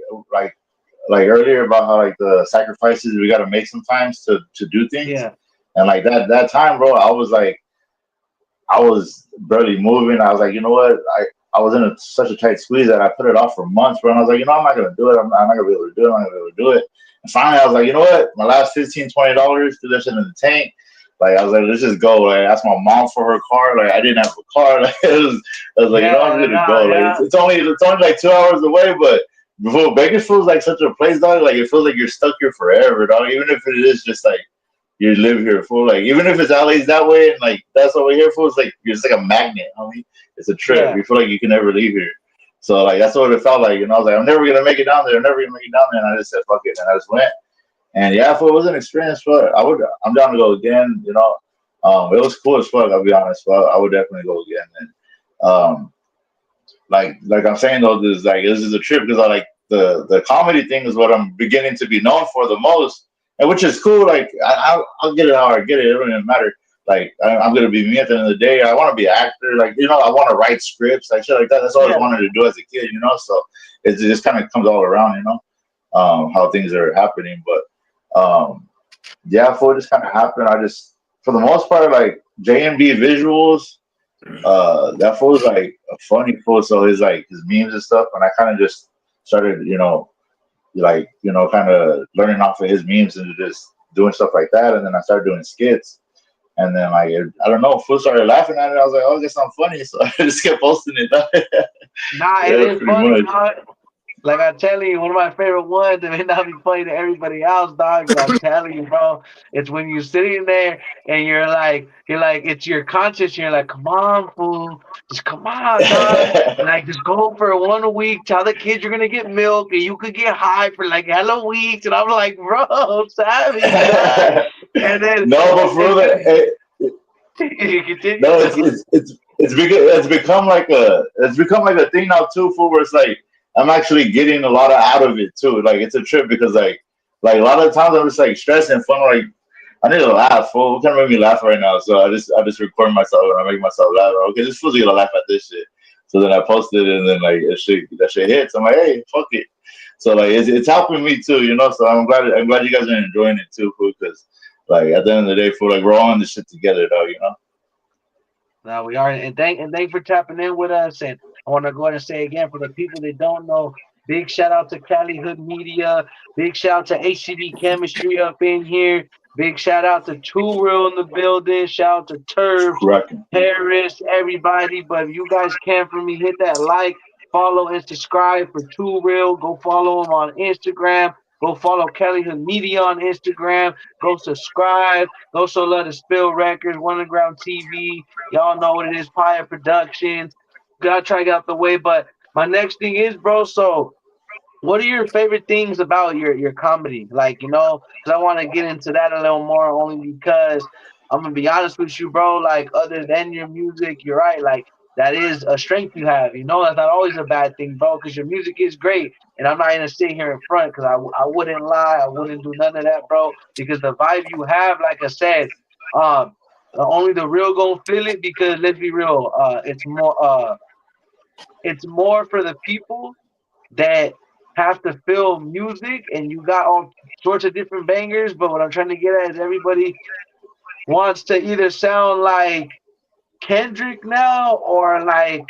like earlier about how like the sacrifices we got to make sometimes to do things, Yeah. and like that time, bro, I was barely moving. I was like, you know what? I was in such a tight squeeze that I put it off for months, bro. And I was like, I'm not going to do it. I'm not going to be able to do it. I'm not going to be able to do it. And finally, I was like, you know what? My last $15, $20, do this shit in the tank. Like, I was like, let's just go. Like, I asked my mom for her car. Like, I didn't have a car. Like, I was like, I'm Yeah. going to No. go. Like, Yeah. it's only like 2 hours away, but before Bakersfield's like such a place, dog. Like, it feels like you're stuck here forever, dog. Even if it is just like, you live here for like even if it's LA's that way and like that's what we're here for, it's like you're just like a magnet, homie. It's a trip. Yeah. You feel like you can never leave here. So like that's what it felt like, I was like, I'm never gonna make it down there, I'm never gonna make it down there, and I just said fuck it, and I just went. And yeah, if it was an experience, but I'm down to go again. It was cool as fuck, I'll be honest, but I would definitely go again. And um like I'm saying though, this is a trip because I like the comedy thing is what I'm beginning to be known for the most, and which is cool. Like I'll get it how I get it. It don't even matter. Like I'm gonna be me at the end of the day. I want to be an actor. Like I want to write scripts, like shit like that. That's all I always Yeah. wanted to do as a kid. So it just kind of comes all around. How things are happening. But yeah, for it just kind of happened. I just for the most part like JMB visuals. That fool's like a funny fool. So his memes and stuff, and I kind of just started, kind of learning off of his memes and just doing stuff like that. And then I started doing skits, and then like I don't know, fool started laughing at it. I was like, oh, I guess I'm funny, so I just kept posting it. Nah, it Yeah, is pretty funny, much. dog. Like I'm telling you, one of my favorite ones, it may not be funny to everybody else, dog, but I'm telling you, bro, it's when you're sitting there and you're like, it's your conscience, and you're like, come on, fool, just come on, dog. Like, just go for 1 week, tell the kids you're gonna get milk, and you could get high for like hella weeks. And I'm like, bro, savage, dog. And then, No, but for real, you continue, no, though. it's become like a thing now too, for where it's like I'm actually getting a lot out of it too. Like it's a trip because like a lot of times I'm just like stressed and fun. Like I need to laugh. Fool. What kind of make me laugh right now? So I just record myself and I make myself laugh. Okay, this feels gonna laugh at this shit. So then I post it and then like that shit hits. I'm like, hey, fuck it. So like it's helping me too. So I'm glad you guys are enjoying it too, fool. Because like at the end of the day, fool, like we're all in this shit together, though. No, we are, and thanks for tapping in with us. And I want to go ahead and say again for the people that don't know, big shout out to Cali Hood Media, big shout out to HCD Chemistry up in here, big shout out to Two Real in the building, shout out to Turbs, Rocking. Harris, everybody. But if you guys can for me, hit that like, follow, and subscribe for Two Real. Go follow him on Instagram. Go follow Kelly Hood Media on Instagram. Go subscribe. Go so love to Spill Records, One Underground TV. Y'all know what it is, Pia Productions. Gotta try to get out the way. But my next thing is, bro, so what are your favorite things about your comedy? Like, because I want to get into that a little more, only because I'm gonna be honest with you, bro. Like, other than your music, you're right. Like, that is a strength you have. That's not always a bad thing, bro. Because your music is great, and I'm not gonna sit here in front because I wouldn't lie, I wouldn't do none of that, bro. Because the vibe you have, like I said, um, only the real gonna feel it. Because let's be real, it's more for the people that have to feel music, and you got all sorts of different bangers. But what I'm trying to get at is everybody wants to either sound like Kendrick now, or like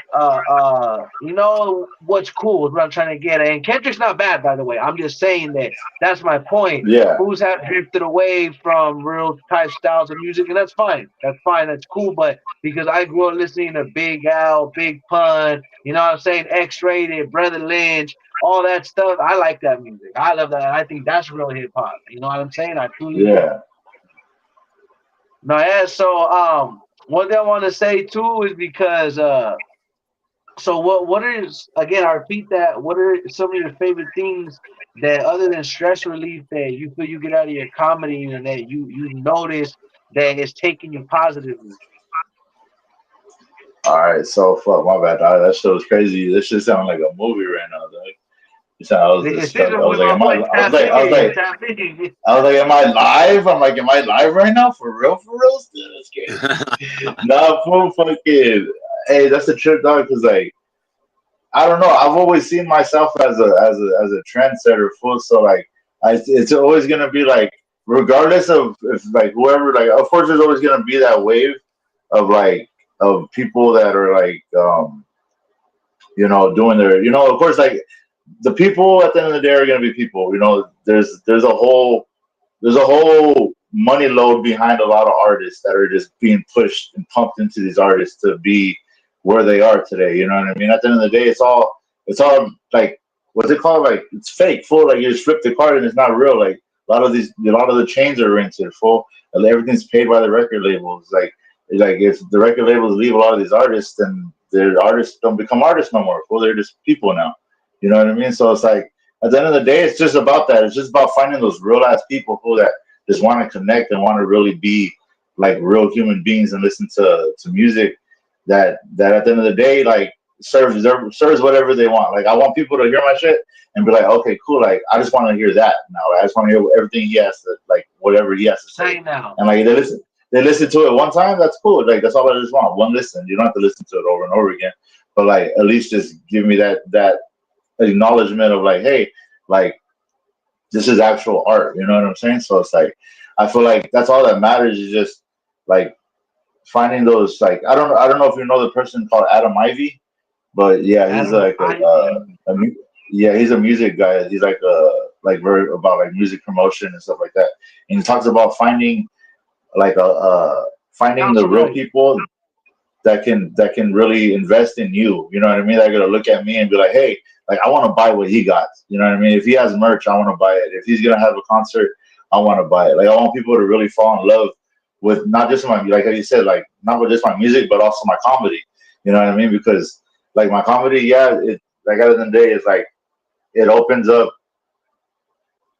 what's cool is what I'm trying to get at. And Kendrick's not bad, by the way. I'm just saying that's my point. Yeah, Fools have drifted away from real type styles of music, and that's fine. That's fine. That's cool. But because I grew up listening to Big Al, Big Pun, you know what I'm saying, X-Rated, Brother Lynch, all that stuff. I like that music. I love that. I think that's real hip hop. You know what I'm saying? I truly do. yeah. No, yeah. So, one thing I want to say too is because, so what is, again, I repeat that. What are some of your favorite things that, other than stress relief, that you feel you get out of your comedy, and that you notice that it's taking you positively? All right, so fuck my bad. Dog. That shit was crazy. This shit sounded like a movie right now. Dog. You sound, I was just stuck. Decision I was with like, my am I? boy I was like, I was Tapping. like, Tapping. I was like, am I live? I'm like, am I live right now? For real? For real? Still, that's crazy. Nah, fool, fucking. Hey, that's a trip, dog. Cause like, I don't know. I've always seen myself as a trendsetter, fool. So like, it's always gonna be like, regardless of if like whoever, like, of course, there's always gonna be that wave of like of people that are like, doing their, of course, like the people at the end of the day are gonna be people. There's a whole money load behind a lot of artists that are just being pushed and pumped into these artists to be where they are today. You know what I mean? At the end of the day, it's all like what's it called? Like it's fake, full. Like you just flip the card and it's not real. Like a lot of the chains are rented, full. And everything's paid by the record labels. Like if the record labels leave a lot of these artists, then their artists don't become artists no more. Well, they're just people now. You know what I mean? So it's like at the end of the day, it's just about that. It's just about finding those real ass people who that just want to connect and want to really be like real human beings and listen to music that at the end of the day like serves whatever they want. Like I want people to hear my shit and be like, okay, cool. Like I just want to hear that now. Like, I just want to hear everything he has to like whatever he has to say. Say now. And like they listen to it one time. That's cool. Like that's all I just want. One listen. You don't have to listen to it over and over again. But like at least just give me that acknowledgement of like, hey, like this is actual art. You know what I'm saying? So it's like I feel like that's all that matters is just like finding those like I don't know if you know the person called Adam Ivy, but yeah, he's Adam like Ivy. yeah, he's a music guy. He's like very about like music promotion and stuff like that. And he talks about like finding Sounds the real familiar. people that can really invest in you. You know what I mean? They're gonna look at me and be like, hey, like I want to buy what he got. You know what I mean? If he has merch, I want to buy it. If he's gonna have a concert, I want to buy it. Like I want people to really fall in love with not just my like you said, like not with just my music, but also my comedy. You know what I mean? Because like my comedy, yeah, it like at the end of the day, it's like it opens up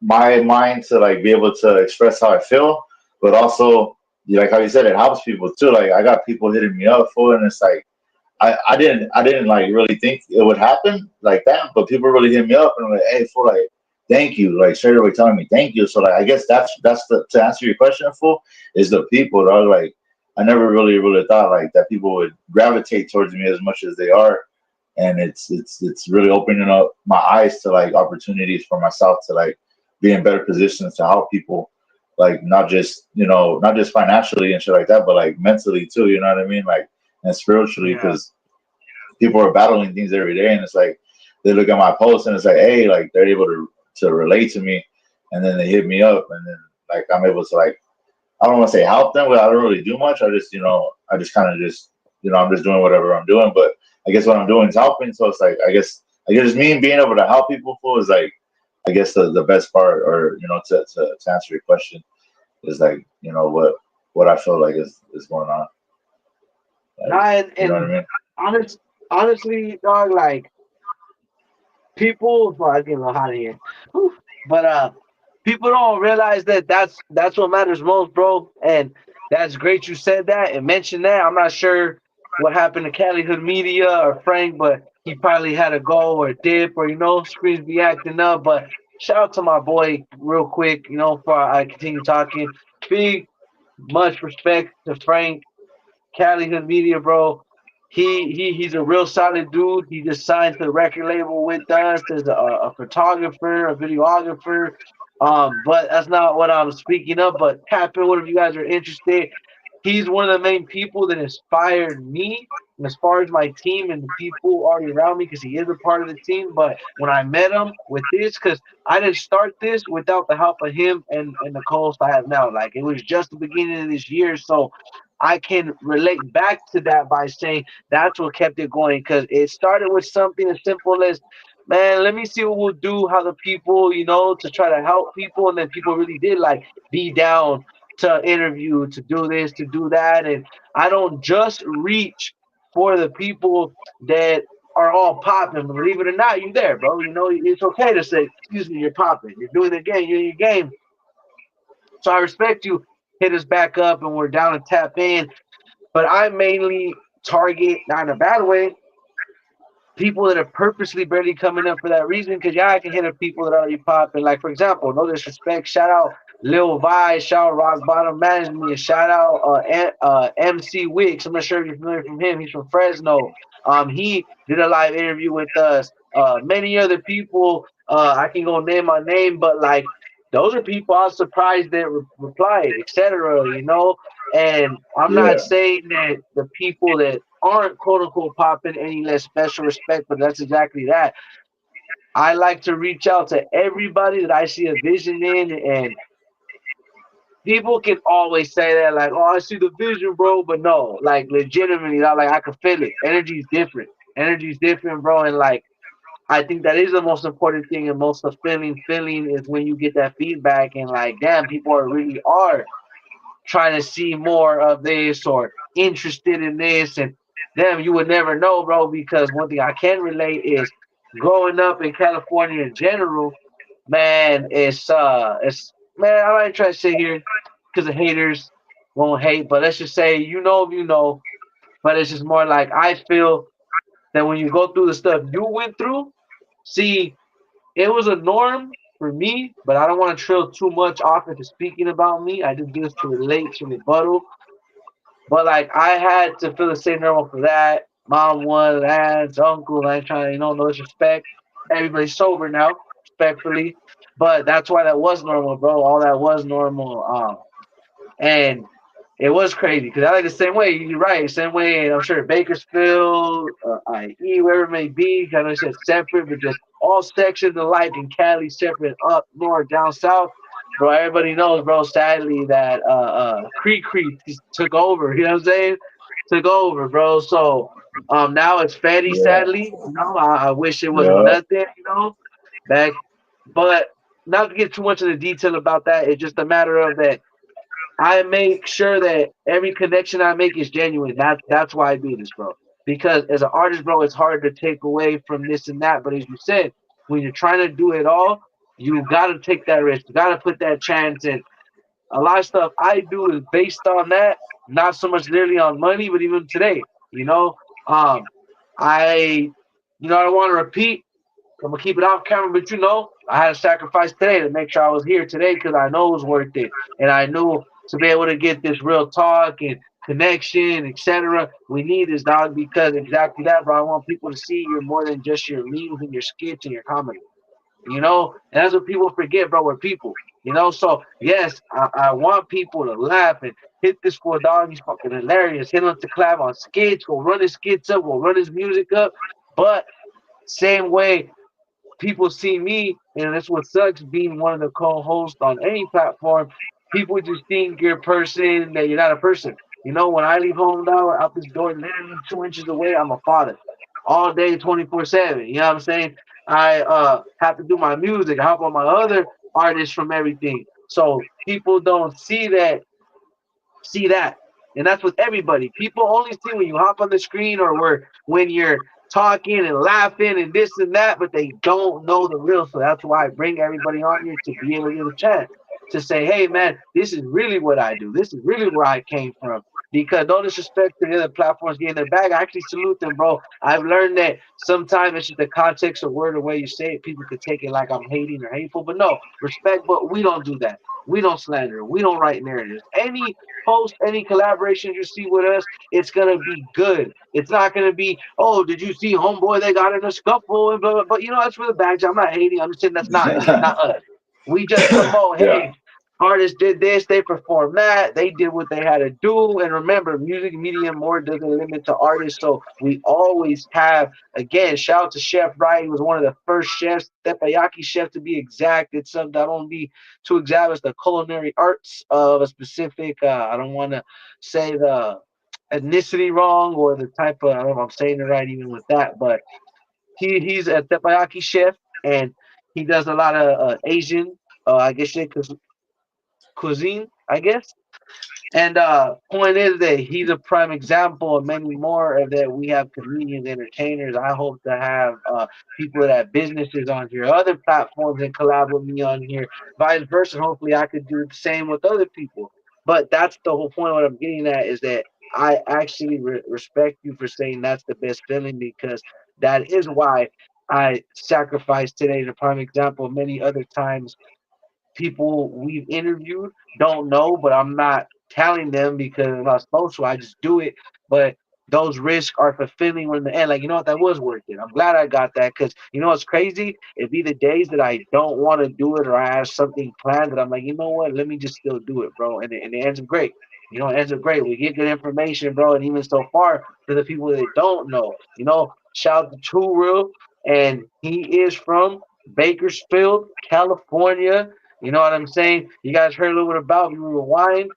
my mind to like be able to express how I feel, but also like how you said, it helps people too. Like I got people hitting me up for, and it's like I didn't like really think it would happen like that, but people really hit me up and like, hey, for like, thank you, like straight away telling me thank you. So like, I guess that's the to answer your question, for is the people. That I was like, I never really thought like that people would gravitate towards me as much as they are, and it's really opening up my eyes to like opportunities for myself to like be in better positions to help people. Like not just financially and shit like that, but like mentally too. You know what I mean? Like and spiritually, Yeah. because people are battling things every day, and it's like they look at my post and it's like, hey, like they're able to relate to me, and then they hit me up, and then like I'm able to like I don't want to say help them, but I don't really do much. I just kind of just I'm just doing whatever I'm doing, but I guess what I'm doing is helping. So it's like I guess just me being able to help people for is like I guess the best part, or to answer your question is like what I feel like is going on. Nah, Like you know what I and mean? honest, honestly, dog, like people, well, I getting a little hot in here. Whew. But people don't realize that that's what matters most, bro. And that's great you said that and mentioned that. I'm not sure what happened to Cali Hood Media or Frank, but he probably had a go or a dip or screens be acting up. But shout out to my boy real quick, before I continue talking. Big much respect to Frank Cali Hood Media, bro. He's a real solid dude. He just signed to the record label with us as a photographer, a videographer. But that's not what I'm speaking of. But tap in what if you guys are interested. He's one of the main people that inspired me and as far as my team and the people already around me because he is a part of the team. But when I met him with this, because I didn't start this without the help of him and the co-host I have now. Like it was just the beginning of this year, so I can relate back to that by saying that's what kept it going because it started with something as simple as, man, let me see what we'll do, how the people, to try to help people. And then people really did like be down to interview, to do this, to do that. And I don't just reach for the people that are all popping. Believe it or not, you're there, bro. It's okay to say, excuse me, you're popping. You're doing the game, you're in your game. So I respect you. Hit us back up and we're down to tap in, but I mainly target, not in a bad way, people that are purposely barely coming up for that reason. Because yeah, I can hit up people that already popping. Like for example, no disrespect, shout out Lil Vi, shout out Rock Bottom Management, shout out MC Wicks. I'm not sure if you're familiar from him. He's from Fresno. He did a live interview with us. Many other people. I can go name my name, but like those are people I was surprised that replied, etc. You know, and I'm not Yeah, saying that the people that aren't quote unquote popping any less special respect, but that's exactly that. I like to reach out to everybody that I see a vision in, and people can always say that, like, "Oh, I see the vision, bro," but no, like, legitimately, like, I can feel it. Energy's different. Energy's different, bro, and like, I think that is the most important thing and most fulfilling feeling is when you get that feedback and like, damn, people are really are trying to see more of this or interested in this. And damn, you would never know, bro, because one thing I can relate is growing up in California in general, man, it's man, I ain't trying to sit here because the haters won't hate, but let's just say you know if you know, but it's just more like I feel that when you go through the stuff you went through, see, it was a norm for me, but I don't want to trail too much off into speaking about me. I just do this to relate, to rebuttal. But like I had to feel the same normal for that. Mom was, aunts, uncles, I ain't trying to, no disrespect. Everybody's sober now, respectfully. But that's why that was normal, bro. All that was normal. And it was crazy because I like the same way. You're right, same way. I'm sure Bakersfield, IE, wherever it may be. I know you said separate, but just all sections of life in Cali, separate up north, down south. Bro, everybody knows, bro. Sadly, that Creek Creek took over. You know what I'm saying? Took over, bro. So now it's Fetty. yeah, Sadly, I wish it was yeah, nothing. Back, but not to get too much of the detail about that. It's just a matter of that I make sure that every connection I make is genuine. That's why I do this, bro. Because as an artist, bro, it's hard to take away from this and that. But as you said, when you're trying to do it all, you gotta take that risk. You gotta put that chance in. A lot of stuff I do is based on that, not so much literally on money, but even today, um, I, I don't want to repeat. I'm gonna keep it off camera, but I had to sacrifice today to make sure I was here today because I know it was worth it, and I knew to be able to get this real talk and connection, etc. We need this dog because exactly that, bro. I want people to see you're more than just your memes and your skits and your comedy. And that's what people forget, bro. We're people. So yes, I want people to laugh and hit this for dog. He's fucking hilarious. Hit him to clap on skits. Go run his skits up. Go run his music up. But same way people see me, and that's what sucks being one of the co-hosts on any platform. People just think you're a person that you're not a person. When I leave home now, out this door, literally 2 inches away, I'm a father, all day, 24/7. You know what I'm saying? I have to do my music. I help on my other artists from everything. So people don't see that. And that's with everybody. People only see when you hop on the screen or when you're talking and laughing and this and that, but they don't know the real. So that's why I bring everybody on here to be able to get a chance to say, hey man, this is really what I do. This is really where I came from. Because no disrespect to the other platforms getting their bag. I actually salute them, bro. I've learned that sometimes it's just the context of word, the way you say it. People could take it like I'm hating or hateful. But no, respect, but we don't do that. We don't slander. We don't write narratives. Any post, any collaboration you see with us, it's gonna be good. It's not gonna be, oh, did you see homeboy? They got in a scuffle and blah, blah, but that's for the badge. I'm not hating. I'm just saying that's not me, not us. We just promote. yeah, Hey, artists did this. They performed that. They did what they had to do. And remember, music medium more doesn't limit to artists. So we always have. Again, shout out to Chef Wright. He was one of the first chefs, teppanyaki chef to be exact. It's something I don't be too exact. It's the culinary arts of a specific. I don't want to say the ethnicity wrong or the type of. I don't know if I'm saying it right even with that, but he's a teppanyaki chef and he does a lot of Asian. I guess cuisine. I guess. And point is that he's a prime example of many more of that we have comedians, entertainers. I hope to have people that have businesses on here, other platforms, and collab with me on here. Vice versa. Hopefully, I could do the same with other people. But that's the whole point. What I'm getting at is that I actually respect you for saying that's the best feeling because that is why I sacrificed today. A prime example. Many other times people we've interviewed don't know, but I'm not telling them because I'm not supposed to. I just do it. But those risks are fulfilling when in the end, like, you know what, that was worth it. I'm glad I got that because you know what's crazy? It'd be the days that I don't want to do it or I have something planned that I'm like, you know what, let me just still do it, bro. And it ends up great. You know, it ends up great. We get good information, bro. And even so far, to the people that don't know, you know, shout out to True Real. And he is from Bakersfield, California. You know what I'm saying? You guys heard a little bit about me rewind,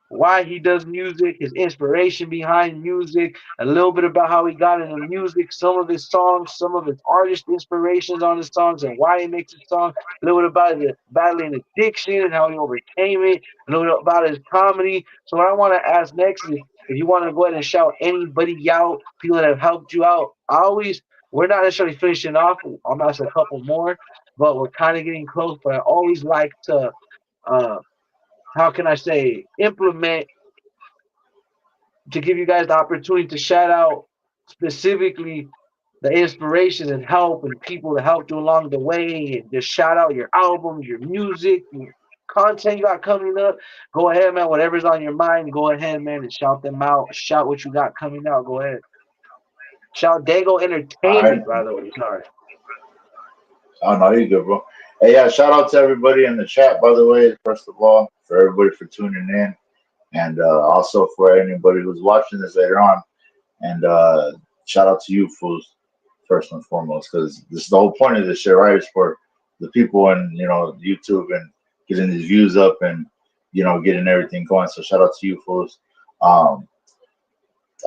why he does music, his inspiration behind music, a little bit about how he got into music, some of his songs, some of his artist inspirations on his songs, and why he makes his song. A little bit about his battling addiction and how he overcame it. A little bit about his comedy. So what I want to ask next is if you want to go ahead and shout anybody out, people that have helped you out. I always we're not necessarily finishing off. I'm asking a couple more, but we're kind of getting close. But I always like to uh, how can I say, implement to give you guys the opportunity to shout out specifically the inspiration and help and people that helped you along the way and just shout out your albums, your music, your content you got coming up. Go ahead, man. Whatever's on your mind, go ahead, man, and shout them out. Shout what you got coming out. Go ahead. Shout Dago All right. Entertainment, by the way. Sorry. Oh no, you're good, bro. Hey, yeah, shout out to everybody in the chat, by the way. First of all, for everybody for tuning in, and also for anybody who's watching this later on. And shout out to you fools first and foremost, because this is the whole point of this shit, right? Is for the people and YouTube and getting these views up and getting everything going. So shout out to you fools. Um,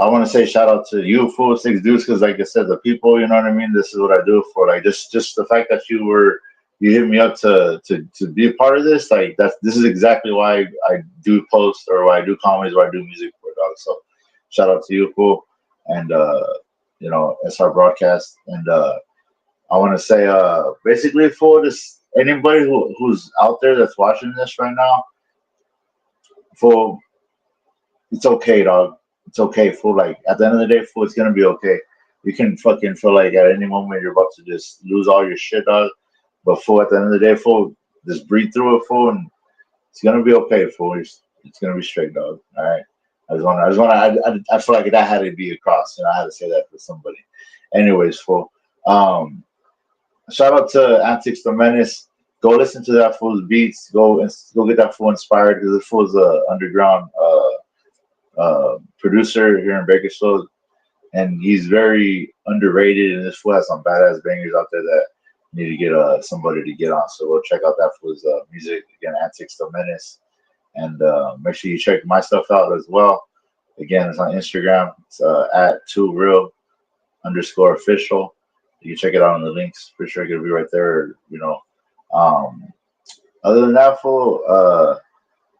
I want to say shout out to you, Full Six Dudes, because like I said, the people, you know what I mean. This is what I do it for. Like just the fact that you hit me up to be a part of this. Like this is exactly why I do post or why I do comedies, why I do music for dog. So shout out to you, Fool, and SR Broadcast. And I want to say basically for this anybody who's out there that's watching this right now, for it's okay, dog. It's okay, fool. Like at the end of the day, fool, it's gonna be okay. You can fucking feel like at any moment you're about to just lose all your shit, dog. But fool, at the end of the day, fool, just breathe through it, fool, and it's gonna be okay, fool. It's gonna be straight, dog. All right. I feel like that had to be across, and I had to say that for somebody. Anyways, fool. Um, Shout out to Antics the Menace. Go listen to that fool's beats. Go get that fool inspired because the fool's a underground producer here in Bakersfield, and he's very underrated. And this fool has some badass bangers out there that need to get somebody to get on. So go check out that fool's music again, Antics the Menace, and make sure you check my stuff out as well. Again, it's on Instagram. It's at 2real underscore official. You can check it out on the links. Pretty sure it'll be right there. Um, other than that, fool,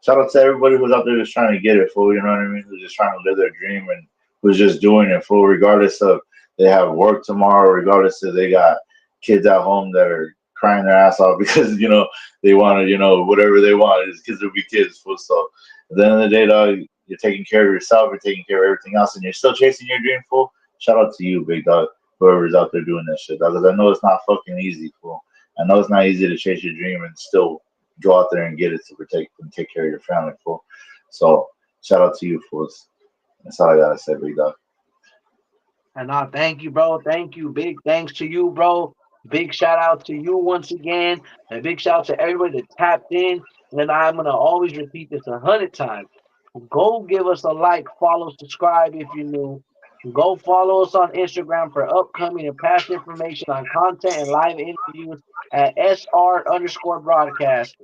shout out to everybody who's out there just trying to get it, fool. You know what I mean? Who's just trying to live their dream and who's just doing it, fool. Regardless of they have work tomorrow, regardless if they got kids at home that are crying their ass off because they want to whatever they want. It's kids will be kids, fool. So at the end of the day, dog, you're taking care of yourself. You're taking care of everything else, and you're still chasing your dream, fool. Shout out to you, big dog. Whoever's out there doing that shit, dog. Because I know it's not fucking easy, fool. I know it's not easy to chase your dream and still go out there and get it to protect and take care of your family, fool. So shout out to you, fools. That's all I gotta say, big dog. And thank you, bro. Thank you. Big thanks to you, bro. Big shout out to you once again. And big shout out to everybody that tapped in. And I'm gonna always repeat this 100 times. Go give us a like, follow, subscribe if you're new. Go follow us on Instagram for upcoming and past information on content and live interviews at SR underscore broadcast.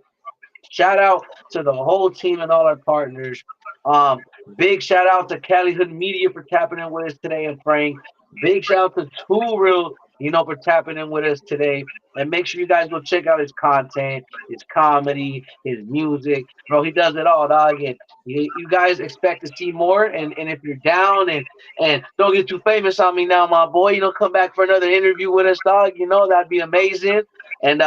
Shout out to the whole team and all our partners. Um, Big shout out to Cali Hood Media for tapping in with us today, and Frank. Big shout out to Two Real, for tapping in with us today. And make sure you guys go check out his content, his comedy, his music. Bro, he does it all, dog. And you guys expect to see more. And if you're down and don't get too famous on me now, my boy, come back for another interview with us, dog. That'd be amazing. And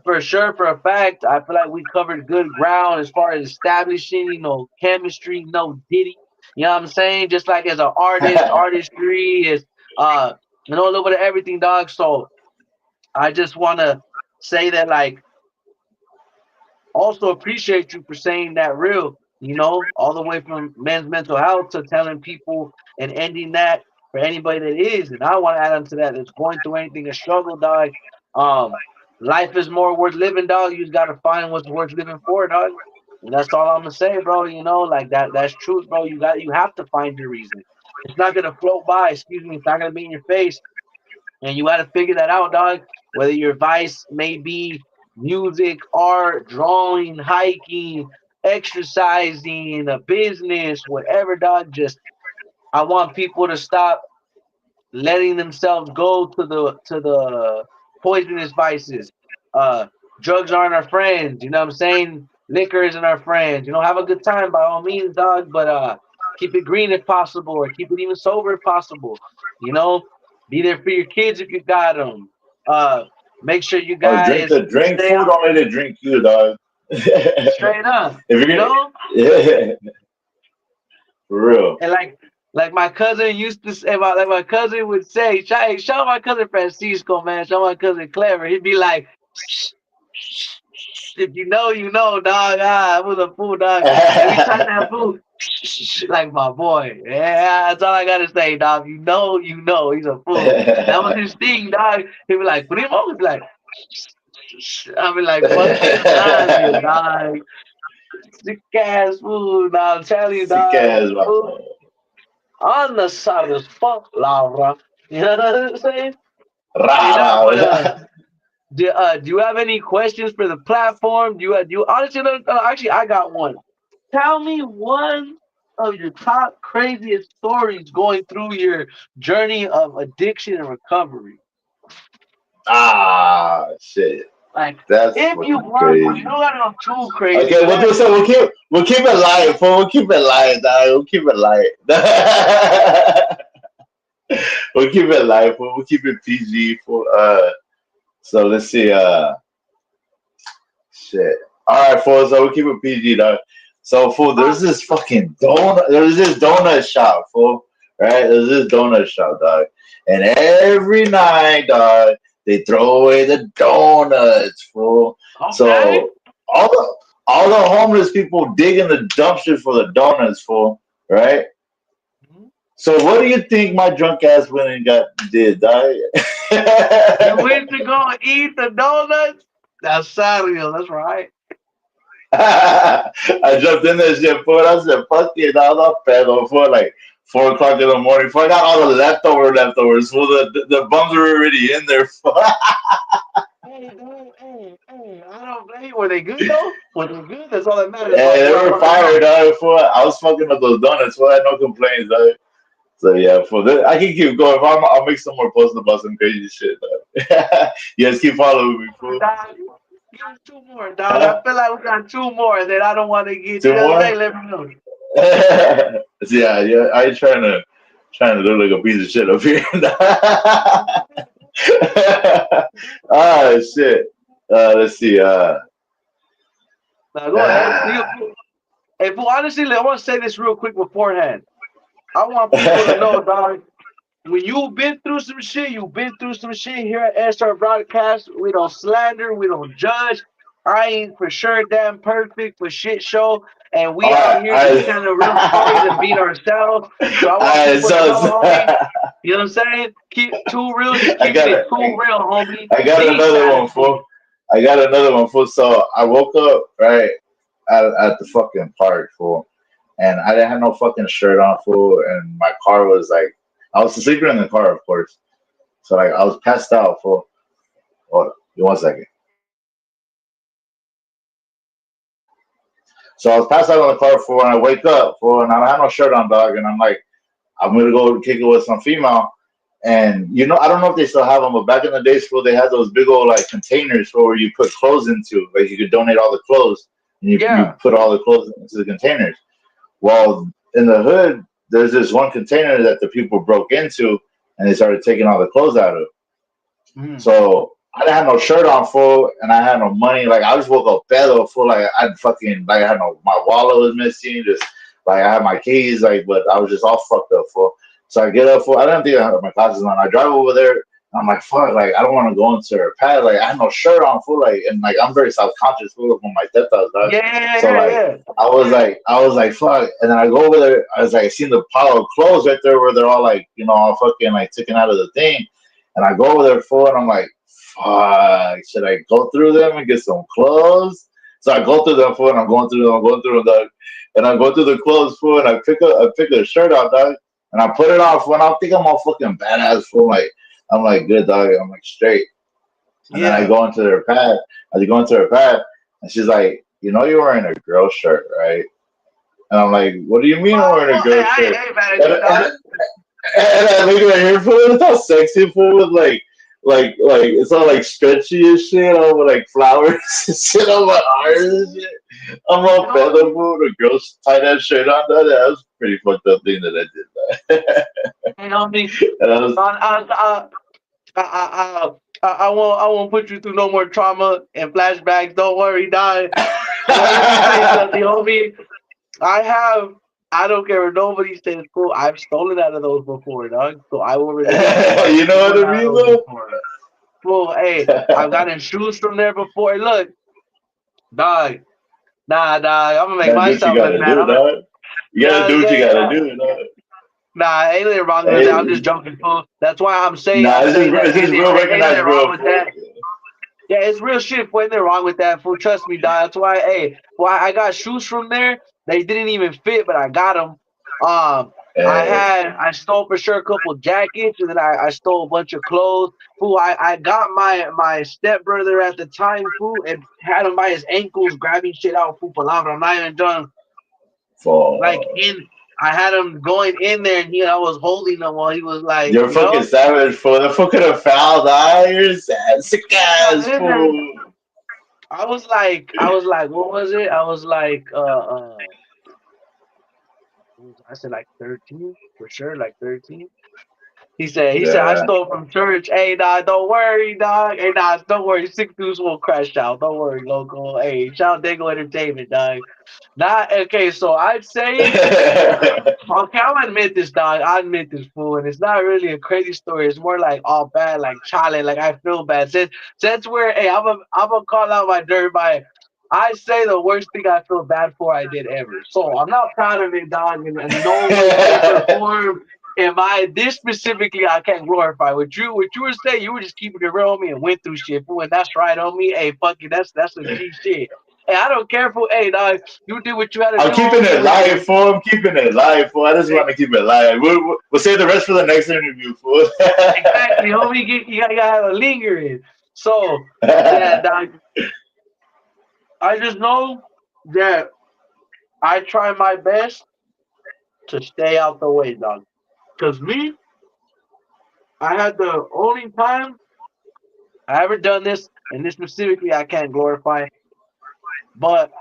for sure, for a fact, I feel like we covered good ground as far as establishing, chemistry, no Diddy. You know what I'm saying? Just like as an artist, artistry is a little bit of everything, dog. So I just wanna say that like also appreciate you for saying that real, all the way from men's mental health to telling people and ending that for anybody that is. And I want to add on to that that's going through anything, a struggle, dog. Um, Life is more worth living, dog. You just gotta find what's worth living for, dog. And that's all I'm gonna say, bro. Like that's truth, bro. You have to find your reason. It's not gonna float by, excuse me, it's not gonna be in your face. And you got to figure that out, dog. Whether your vice may be music, art, drawing, hiking, exercising, a business, whatever, dog. Just I want people to stop letting themselves go to the poisonous vices. Uh, Drugs aren't our friends. You know what I'm saying? Liquor isn't our friend. Have a good time by all means, dog. But keep it green if possible, or keep it even sober if possible. You know, be there for your kids if you got them. Uh, Make sure you Oh, drink guys the drink stay food. on Don't let it drink you, dog. If straight up. you're You gonna, know, yeah, for real. and like my cousin used to say, like my cousin would say, shout out my cousin Francisco, man. Shout out my cousin Clever. He'd be like, if you know, you know, dog. I was a fool, dog. Every time that fool, like my boy. Yeah, that's all I gotta say, dog. You know, he's a fool. That was his thing, dog. He'd be like, Primo, he'd be like, I'd be like, fucking Nadia, dog. Sick ass fool, dog. I'm telling you, Sick dog. ass, my Fool. boy. Unnecessary as fuck, Laura. You know what I'm saying? Straight up. But Rah, do you have any questions for the platform? Do you honestly? Actually, I got one. Tell me one of your top craziest stories going through your journey of addiction and recovery. shit. Like, That's if you fucking want one, you crazy. don't gotta go too crazy, Okay, but we'll do so. We'll keep it light, fool. We'll keep it light, dog. We'll keep it light. We'll keep it light, fool. We'll keep it PG, fool. So let's see. Shit. All right, fool. So we'll keep it PG, dog. So, fool, there's this fucking donut. There's this donut shop, fool. Right? There's this donut shop, dog. And every night, dog, they throw away the donuts, fool. okay. So all the all the homeless people dig in the dumpsters for the donuts, fool. Right? So what do you think my drunk ass went and got did, dog? You went to go eat the donuts? That's cereal. That's right. I jumped in there, shit, fool. I said, fuck it, I was all pedo for like 4 o'clock in the morning. Before I got all the leftovers, fool. The bums were already in there. Fool. Hey, dude, hey, I don't blame you. Were they good though? Were they good? That's all that matters, my Yeah, they boy. I were want to fired, know. dog. Fool. I was fucking with those donuts, fool. I had no complaints, dog. So yeah, fool. I can keep going. I'll make some more posts about some crazy shit, dog. You guys keep following me, fool. Dog, give us two more, dog. I Huh? feel like we got two more that I don't want to get. You Two know what I'm more? saying? Let me know. Yeah. I ain't trying to look like a piece of shit up here. Ah, shit. Let's see. Now go ahead. Hey, fool, honestly, I want to say this real quick beforehand. I want people to know, dog. When you've been through some shit, you've been through some shit here at SR Broadcast. We don't slander, we don't judge. I ain't for sure damn perfect for shit show. And we out Alright, here just alright. telling real stories and being ourselves. So I want Alright, people to so, know, homie. You know what I'm saying? Keep too real, just I keeping got it it. too real, homie. I got The another one, saddest fool. fool. I got another one, fool. So I woke up right at the fucking park, fool, and I didn't have no fucking shirt on, fool, and my car was like, I was sleeping in the car, of course. So like I was passed out, fool. Hold on, give 1 second. So I was passed out on the car, fool, and I wake up, fool, and I don't have no shirt on, dog, and I'm like, I'm gonna go kick it with some female. And I don't know if they still have them, but back in the day, school, they had those big old like containers where you put clothes into. Like you could donate all the clothes, and you Yeah. put all the clothes into the containers. Well, in the hood, there's this one container that the people broke into, and they started taking all the clothes out of. Mm. So I didn't have no shirt on, full, and I had no money. Like I just woke up pedo, full. Like I fucking like I had no, my wallet was missing. Just Like I had my keys, like, but I was just all fucked up, fool. So I get up, fool. I didn't think I had my glasses on. I drive over there. I'm like, fuck, like I don't want to go into her pad. Like I have no shirt on, fool. Like and like I'm very self conscious, fool, of my tetas, dog. So Yeah, like yeah. I was like, fuck. And then I go over there. I was like, I seen the pile of clothes right there where they're all like, all fucking like taken out of the thing. And I go over there for it. And I'm like, fuck, should I go through them and get some clothes? So I go through them for it. And I'm going through them. I'm going through them, dog. And I go through the clothes for it. And I pick a shirt out, dog. And I put it on when I think I'm all fucking badass for like I'm like good dog. I'm like straight. And then I Yeah. go into her pad. I go into her pad, and she's like, you're wearing a girl shirt, right? And I'm like, what do you mean I'm wearing a Hey, girl shirt? I ain't mad at And, you, and, dog. and I look at her fool. It's all sexy fool with like it's all like stretchy and shit. All with like flowers and shit on my arms and shit. I'm all You know, feather fool. The girls tie that shirt on. That was a pretty fucked up thing that I did. you know me. And I was I won't put you through no more trauma and flashbacks. Don't worry, dog. But let me say something, homie. I have. I don't care what nobody says. Cool. I've stolen out of those before, dog. So I will relate to. I've you know what stolen I out mean of those though? before. Well, hey, I've gotten shoes from there before. Look, dog. Nah, dog. I'm gonna make Gotta do what you myself look gotta bad. do, I'm gonna. dog. You gotta Yeah, do what you yeah. gotta do, dog. Nah, ain't nothing wrong with that. I'm just Hey, joking, fool. That's why I'm saying nah, that it's just real ain't nothing recognized wrong real, with fool. that. Yeah, it's real shit. Ain't nothing wrong with that, fool. Trust me, dog. That's why, hey, why I got shoes from there. They didn't even fit, but I got them. Hey, I stole for sure a couple jackets, and then I stole a bunch of clothes. Fool, I got my stepbrother at the time, fool, and had him by his ankles grabbing shit out, fool, palabra. I'm not even done. Like for I had him going in there, and I was holding him while he was like, you're fucking savage, fool. The fuck could have fouled, dog. You're sad, sick nah, ass, listen, fool. I was like, what was it? I was like, I said like 13 for sure, like 13. He said, I Yeah. stole from church. Hey, dog, don't worry, dog. Hey, dog, don't worry. Six dudes will crash out. Don't worry, local. Hey, shout out Dago Entertainment, dog. Not okay. So I'd say, okay, I'll admit this, dog. I admit this, fool, and it's not really a crazy story. It's more like all bad, like challenge. Like I feel bad. Since we're, hey, I'm gonna call out my dirt by. I say the worst thing I feel bad for I did ever. So I'm not proud of it, dog, in no way, shape, or form. Am I this specifically? I can't glorify what you were saying. You were just keeping it real on me and went through shit, fool, and that's right on me. Hey, fuck it, that's some G shit. Hey, I don't care, fool. Hey, dog, you did what you had to I'm do, keeping homie. it live, fool. I'm keeping it live, fool. I just want to keep it live. We'll save the rest for the next interview, fool. Exactly, homie. You gotta have a lingering. So yeah, dog. I just know that I try my best to stay out the way, dog. Cause me, I had the only time I ever done this, and this specifically I can't glorify, but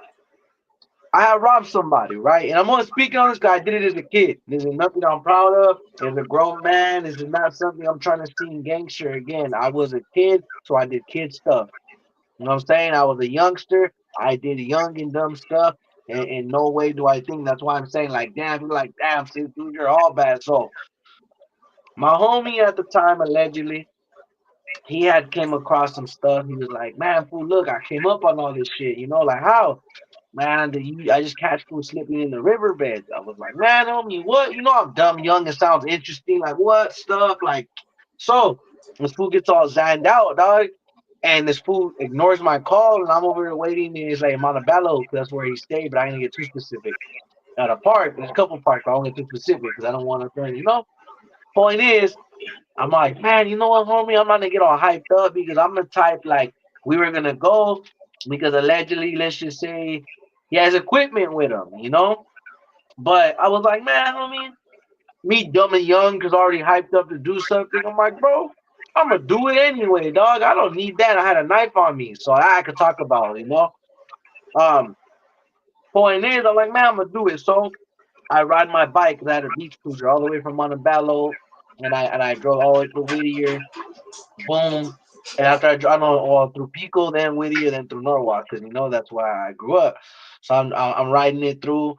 I had robbed somebody, right? And I'm only speaking on this guy. I did it as a kid. This is nothing I'm proud of. As a grown man, this is not something I'm trying to seem gangster again. I was a kid, so I did kid stuff. You know what I'm saying? I was a youngster. I did young and dumb stuff. And in no way do I think that's why I'm saying like, damn, you're like, damn, see, dude, you're all bad. So my homie at the time, allegedly, he had came across some stuff. He was like, man, fool, look, I came up on all this shit. Like how? Man, I just catch food slipping in the riverbed. I was like, man, homie, what? I'm dumb, young. It sounds interesting. Like what stuff? Like, so this fool gets all zanned out, dog. And this fool ignores my call, and I'm over here waiting. And he's like Montebello, because that's where he stayed. But I didn't get too specific. At a park, there's a couple parks, but I don't get too specific because I don't want to turn. Point is, I'm like, man, you know what, homie? I'm not gonna get all hyped up because I'm the type like we were gonna go because allegedly, let's just say he has equipment with him. But I was like, man, homie, me dumb and young because already hyped up to do something. I'm like, bro, I'm gonna do it anyway, dog. I don't need that. I had a knife on me, so I could talk about. Um, Point is, I'm like, man, I'm gonna do it. So I ride my bike because I had a beach cruiser all the way from Montebello, and I drove all the way to Whittier. Boom. And after I drove all through Pico, then Whittier, then through Norwalk, because that's where I grew up. So I'm riding it through,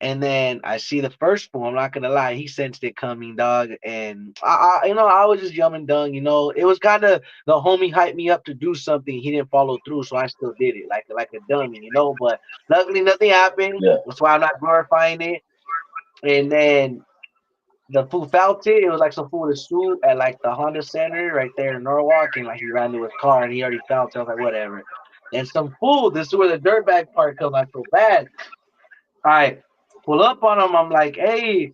And then I see the first fool. I'm not gonna lie, he sensed it coming, dog. And I was just young and dumb. It was kind of the homie hyped me up to do something. He didn't follow through, so I still did it like a dummy. But luckily nothing happened. Yeah. That's why I'm not glorifying it. And then the fool felt it. It was like some fool in a suit at like the Honda Center right there in Norwalk, and like he ran to his car and he already felt it. I was like, whatever. And some fool, this is where the dirtbag part comes. I feel bad. I pull up on him. I'm like, hey,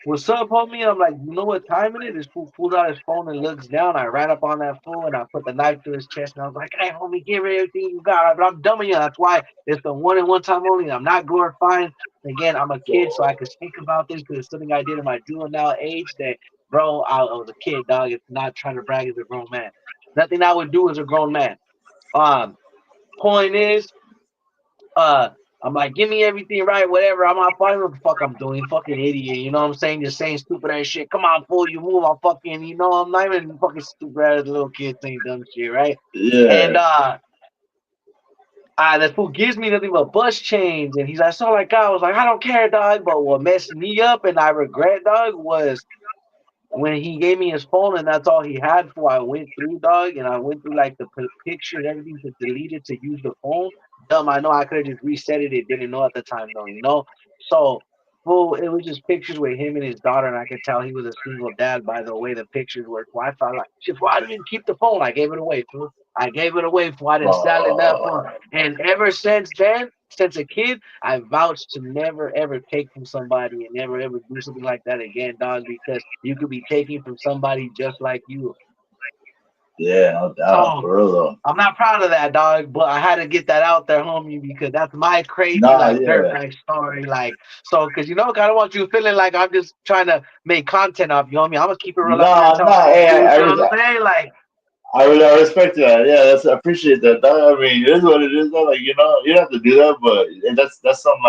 what's up, homie? I'm like, you know what time it is? This fool pulls out his phone and looks down. I ran up on that fool and I put the knife to his chest and I was like, hey, homie, give me everything you got. But I'm dumb you. That's why it's the one and one time only. I'm not glorifying. Again, I'm a kid, so I can speak about this because it's something I did in my juvenile age that, bro, I was a kid, dog. It's not trying to brag as a grown man. Nothing I would do as a grown man. Um, Point is, uh, I'm like, give me everything right, whatever. I'm not fine what the fuck I'm doing. Fucking idiot. You know what I'm saying? Just saying stupid ass shit. Come on, fool, you move. I'm fucking, I'm not even fucking stupid ass little kid saying dumb shit, right? And Yeah. that fool gives me nothing but bus change. And he's like, so like I was like, I don't care, dog. But what messed me up and I regret, dog, was when he gave me his phone and that's all he had for, I went through, dog, and I went through like the pictures, everything to delete it to use the phone. Dumb, I know I could have just reset it. It didn't know at the time though. So, fool, it was just pictures with him and his daughter, and I could tell he was a single dad by the way the pictures were. Fool. I felt like, shit, fool, I didn't even keep the phone. I gave it away, fool. I gave it away, fool. I didn't sell it that Uh, phone. And ever since then, since a kid, I vouched to never ever take from somebody and never ever do something like that again, dog, because you could be taking from somebody just like you. yeah, no doubt, So for real though. I'm not proud of that, dog, but I had to get that out there, homie, because that's my crazy Nah, like yeah. dirtbag story. Like, so because I don't want you feeling like I'm just trying to make content of you, homie. I'm gonna keep it real up here and Nah, tell nah. some Hey, dude. You know what I'm saying? Like, I respect that. Yeah, I appreciate that. I mean, it is what it is. Though. Like you don't have to do that, but and that's something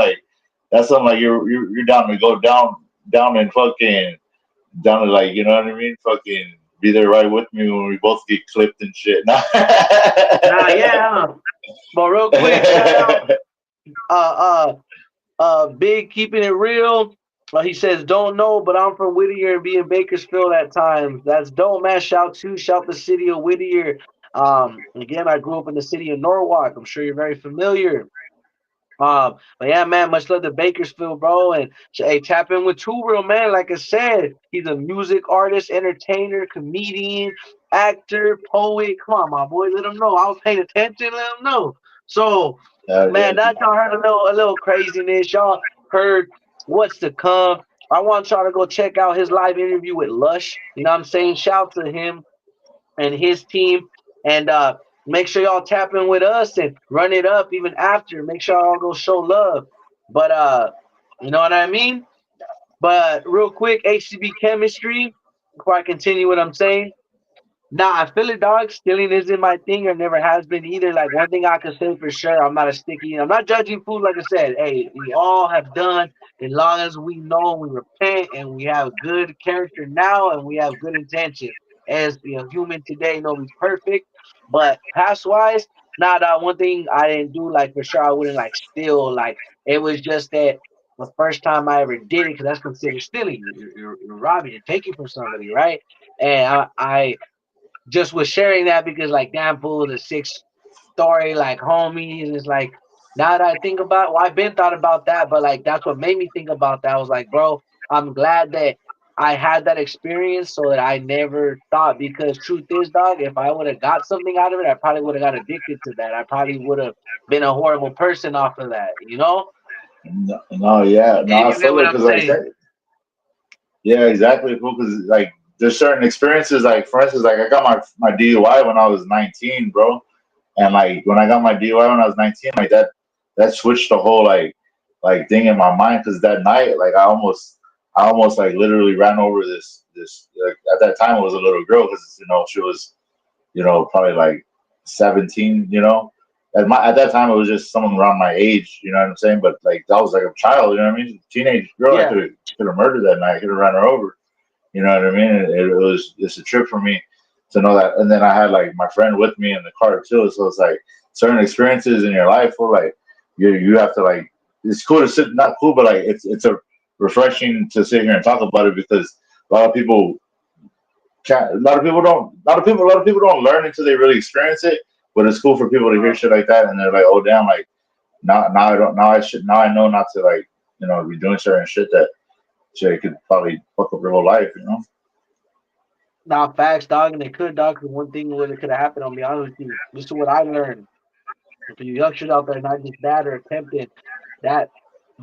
like you're down to go down and fucking down to like you know what I mean. Fucking be there right with me when we both get clipped and shit. Nah. nah, yeah. But real quick, shout out, uh, Big keeping it real. He says, don't know, but I'm from Whittier and be in Bakersfield at times. That's dope, man. Shout the city of Whittier. Again, I grew up in the city of Norwalk. I'm sure you're very familiar. But yeah, man, much love to Bakersfield, bro. And hey, tap in with Two Real, man. Like I said, he's a music artist, entertainer, comedian, actor, poet. Come on, my boy, let him know. I was paying attention, let him know. So, Hell yeah, man, that y'all heard a little craziness. Y'all heard what's to come. I want y'all to go check out his live interview with Lush. You know what I'm saying? Shout to him and his team. And make sure y'all tap in with us and run it up even after. Make sure y'all go show love. But you know what I mean? But real quick, HCB chemistry, before I continue what I'm saying. Nah, I feel it, dog. Stealing isn't my thing or never has been either. Like, one thing I can say for sure, I'm not a sticky. I'm not judging food, like I said. Hey, we all have done, as long as we know, we repent, and we have good character now, and we have good intentions. As human today, nobody's perfect, but past wise, not one thing I didn't do. Like, for sure, I wouldn't like steal. Like, it was just that the first time I ever did it, because that's considered stealing. You're robbing, you're taking from somebody, right? And I just was sharing that because like damn fool the sixth story like homies is like, now that I think about it, well, I've been thought about that, but like that's what made me think about that. I was like, bro, I'm glad that I had that experience so that I never thought, because truth is, dog, if I would have got something out of it, I probably would have got addicted to that. I probably would have been a horrible person off of that. no, no, yeah, no, If I you get feel what it I'm because like saying. yeah, exactly. Because like there's certain experiences. Like for instance, like I got my DUI when I was 19, bro. And like when I got my DUI when I was 19, like that switched the whole like thing in my mind. Because that night, like I almost like literally ran over this. Like, at that time, it was a little girl because she was probably like 17. At that time, it was just someone around my age. You know what I'm saying? But like that was like a child. You know what I mean? Teenage girl. I Yeah, could have murdered that night. I could have ran her over. You know what I mean? It was just a trip for me to know that. And then I had like my friend with me in the car too. So it's like certain experiences in your life, or like you have to like it's cool to sit, not cool, but like it's a refreshing to sit here and talk about it because a lot of people can't. A lot of people don't learn until they really experience it. But it's cool for people to hear shit like that, and they're like, oh damn, like now I don't, now I know not to like be doing certain shit that shit could probably fuck up your whole life, you know. Nah, facts, dog, and they could, dog. 'Cause one thing that could have happened, I'll be honest with you. This is what I learned. And for you youngsters out there, not just that or attempting that,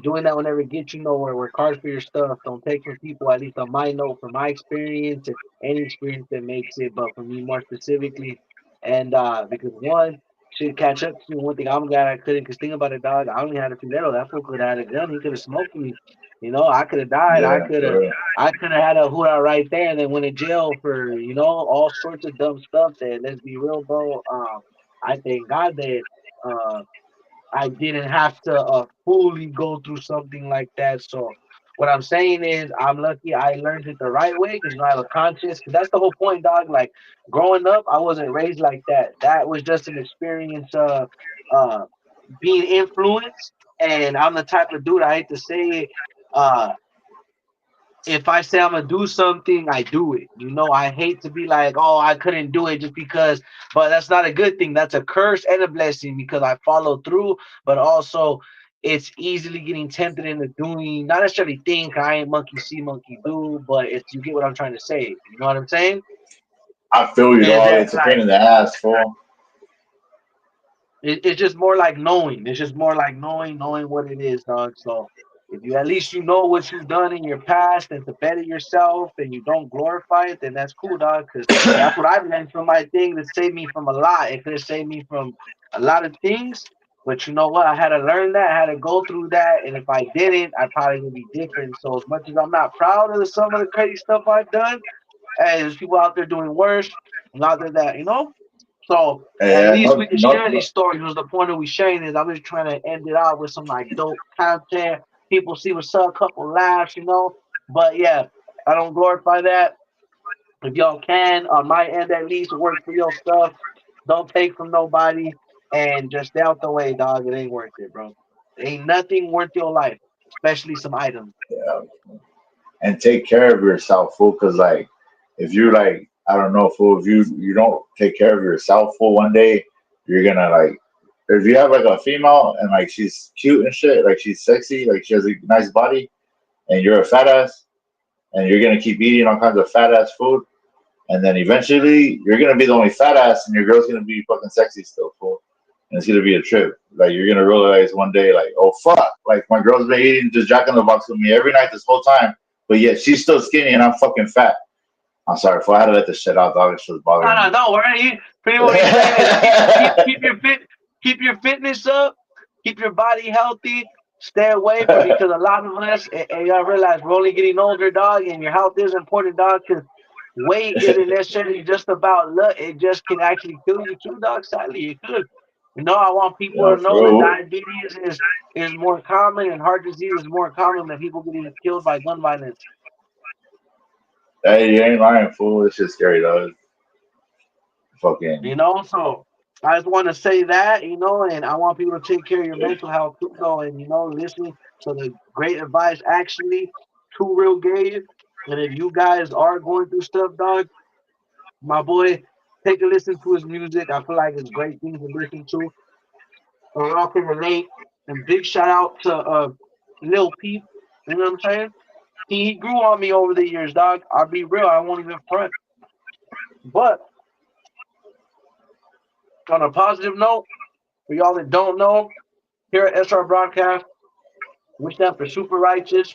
doing that will never get you nowhere. Work hard for your stuff. Don't take from people. At least on my note, from my experience and any experience that makes it, but for me more specifically, and because one should catch up to you. One thing I'm glad I couldn't, cause think about it, dog. I only had a Filero. That fool could have had a gun. He could have smoked me. I could have died. Yeah, for real. I could have had a hoorah right there, and then went to jail for all sorts of dumb stuff. That let's be real, bro. I thank God that. Uh, I didn't have to fully go through something like that. So what I'm saying is I'm lucky I learned it the right way because I have a conscience. Because that's the whole point, dog. Like growing up, I wasn't raised like that. That was just an experience of uh, being influenced. And I'm the type of dude, I hate to say it, uh, if I say I'm gonna do something, I do it. I hate to be like, oh, I couldn't do it just because, but that's not a good thing. That's a curse and a blessing because I follow through, but also it's easily getting tempted into doing not necessarily think I ain't monkey see, monkey do, but it's you get what I'm trying to say. You know what I'm saying? I feel you, Is dog. that It's a pain in the ass, fool. it's just more like knowing. It's just more like knowing what it is, dog. So if you at least know what you've done in your past and to better yourself and you don't glorify it, then that's cool, dog. Because that's what I've learned from my thing that saved me from a lot. It could have saved me from a lot of things. But you know what? I had to learn that. I had to go through that. And if I didn't, I probably would be different. So as much as I'm not proud of some of the crazy stuff I've done, hey, there's people out there doing worse. Not that so at Yeah, least we can no, share no. these stories. Was the point of we sharing is I'm just trying to end it out with some like dope content. People see what's up, couple laughs. But yeah, I don't glorify that. If y'all can, on my end at least, work for your stuff. Don't take from nobody and just stay out the way, dog. It ain't worth it, bro. Ain't nothing worth your life, especially some items. Yeah, and take care of yourself, fool. Because like, if you like, I don't know, fool. If you don't take care of yourself, fool, one day you're gonna like. If you have like a female and like she's cute and shit, like she's sexy, like she has a nice body, and you're a fat ass, and you're gonna keep eating all kinds of fat ass food, and then eventually you're gonna be the only fat ass, and your girl's gonna be fucking sexy still, fool. And it's gonna be a trip. Like you're gonna realize one day, like, oh fuck, like my girl's been eating just Jack in the Box with me every night this whole time, but yet she's still skinny and I'm fucking fat. I'm sorry, fool. I had to let this shit out, dog. This shit was No, bothering no, me. don't worry. Pretty much what you're saying is keep your fitness up, keep your body healthy, stay away from because a lot of us and y'all realize we're only getting older, dog, and your health is important, dog. Because weight isn't necessarily just about look; it just can actually kill you too, dog. Sadly, it could. I want people Yeah, to know for that real. diabetes is more common and heart disease is more common than people getting killed by gun violence. Hey, you ain't lying, fool. This shit's scary, dog. Fucking So I just want to say that, and I want people to take care of your mental health too, though, and listening to the great advice actually Too Real gave. And if you guys are going through stuff, dog, my boy, take a listen to his music. I feel like it's great things to listen to. And we all can relate. And big shout out to Lil Peep. You know what I'm saying? He grew on me over the years, dog. I'll be real. I won't even front. But on a positive note, for y'all that don't know, here at SR Broadcast, we stand for Super Righteous.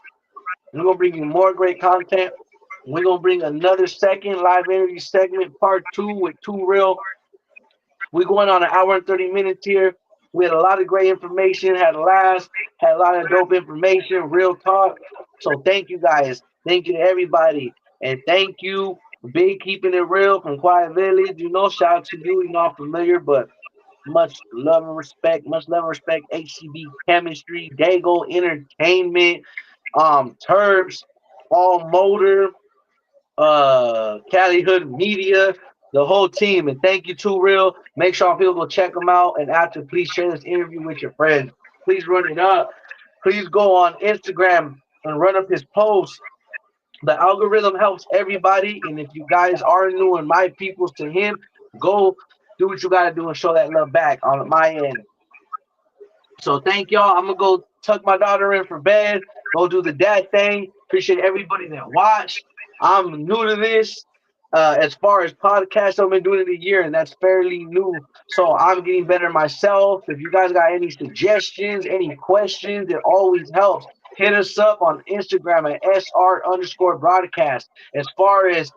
We're going to bring you more great content. We're going to bring another second live interview segment, part two, with Too Real. We're going on an hour and 30 minutes here. We had a lot of great information, had laughs, had a lot of dope information, real talk. So thank you guys. Thank you to everybody. And thank you, Big Keeping It Real from Quiet Village. Shout out to you. I'm familiar, but much love and respect. Much love and respect. HCB Chemistry, Dago Entertainment, Terps, All Motor, Cali Hood Media, the whole team. And thank you, Too Real. Make sure people go check them out. And after, please share this interview with your friends. Please run it up. please go on Instagram and run up his post. The algorithm helps everybody, and if you guys are new and my peoples to him, go do what you gotta do and show that love back on my end. So thank y'all. I'm gonna go tuck my daughter in for bed. Go do the dad thing. Appreciate everybody that watched. I'm new to this. As far as podcasts, I've been doing it a year, and that's fairly new. So I'm getting better myself. If you guys got any suggestions, any questions, it always helps. Hit us up on Instagram at SR underscore broadcast. As far as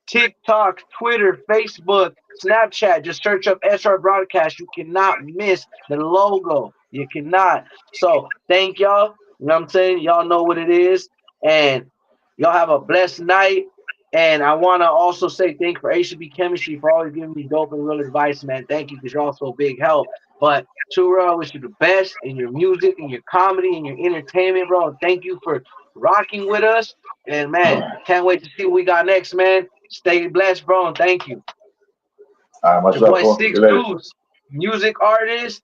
TikTok, Twitter, Facebook, Snapchat. Just search up SR Broadcast. You cannot miss the logo. You cannot. So thank y'all. You know what I'm saying? Y'all know what it is. And y'all have a blessed night. And I want to also say thank you for HB Chemistry for always giving me dope and real advice, man. Thank you because you're also a big help. But Tura, I wish you the best in your music and your comedy and your entertainment, bro. And thank you for rocking with us. And man, can't wait to see what we got next, man. Stay blessed, bro, and thank you. All right, much Your love, boy fool. See Six you later. Deuce, music artist,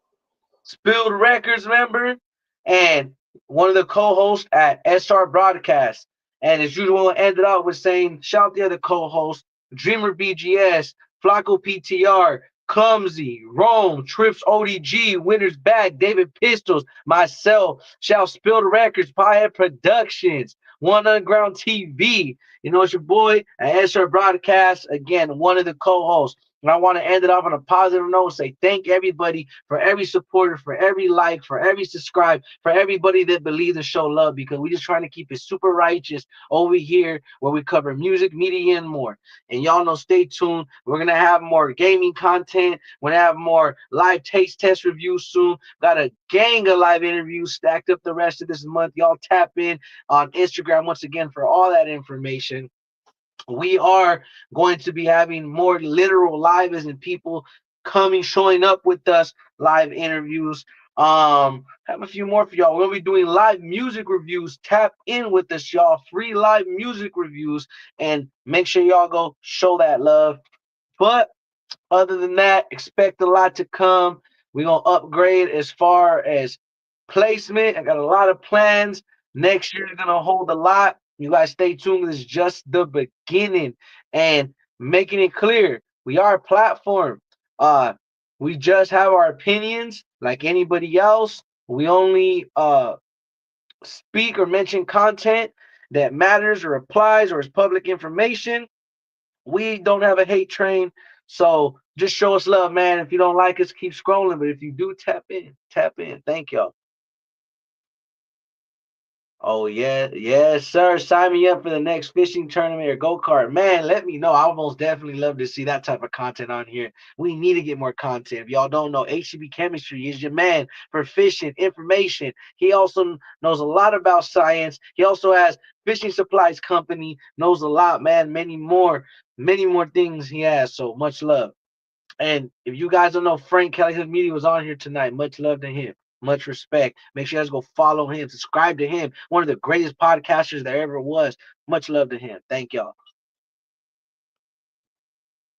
Spilled Records member, and one of the co-hosts at SR Broadcast. And as usual, ended up with saying, shout out the other co-hosts, Dreamer BGS, Flacco PTR, Clumsy, Rome, Trips ODG, Winners Back, David Pistols, myself, shout Spilled Records, Piehead Productions, One Underground TV. You know, it's your boy at SR Broadcast. Again, one of the co-hosts. And I want to end it off on a positive note and say thank everybody for every supporter, for every like, for every subscribe, for everybody that believes and show love because we're just trying to keep it super righteous over here where we cover music, media, and more. And y'all know, stay tuned. We're going to have more gaming content. We're going to have more live taste test reviews soon. Got a gang of live interviews stacked up the rest of this month. Y'all tap in on Instagram once again for all that information. We are going to be having more literal lives and people coming, showing up with us, live interviews. Have a few more for y'all. We'll be doing live music reviews. Tap in with us, y'all. Free live music reviews, and make sure y'all go show that love. But other than that, expect a lot to come. We're gonna upgrade as far as placement. I got a lot of plans. Next year is gonna hold a lot. You guys stay tuned. This is just the beginning. And making it clear, we are a platform. Uh we just have our opinions like anybody else. We only speak or mention content that matters or applies or is public information. We don't have a hate train. So just show us love, man. If you don't like us, keep scrolling. But if you do, tap in. Tap in. Thank y'all. Oh yeah, yes, sir. Sign me up for the next fishing tournament or go-kart. Man, let me know. I would most definitely love to see that type of content on here. We need to get more content. If y'all don't know, HCB Chemistry is your man for fishing information. He also knows a lot about science. He also has fishing supplies company, knows a lot, man. Many more things he has. So much love. And if you guys don't know, Frank Kelly, his media was on here tonight. Much love to him. Much respect. Make sure you guys go follow him, subscribe to him. One of the greatest podcasters there ever was. Much love to him. Thank y'all.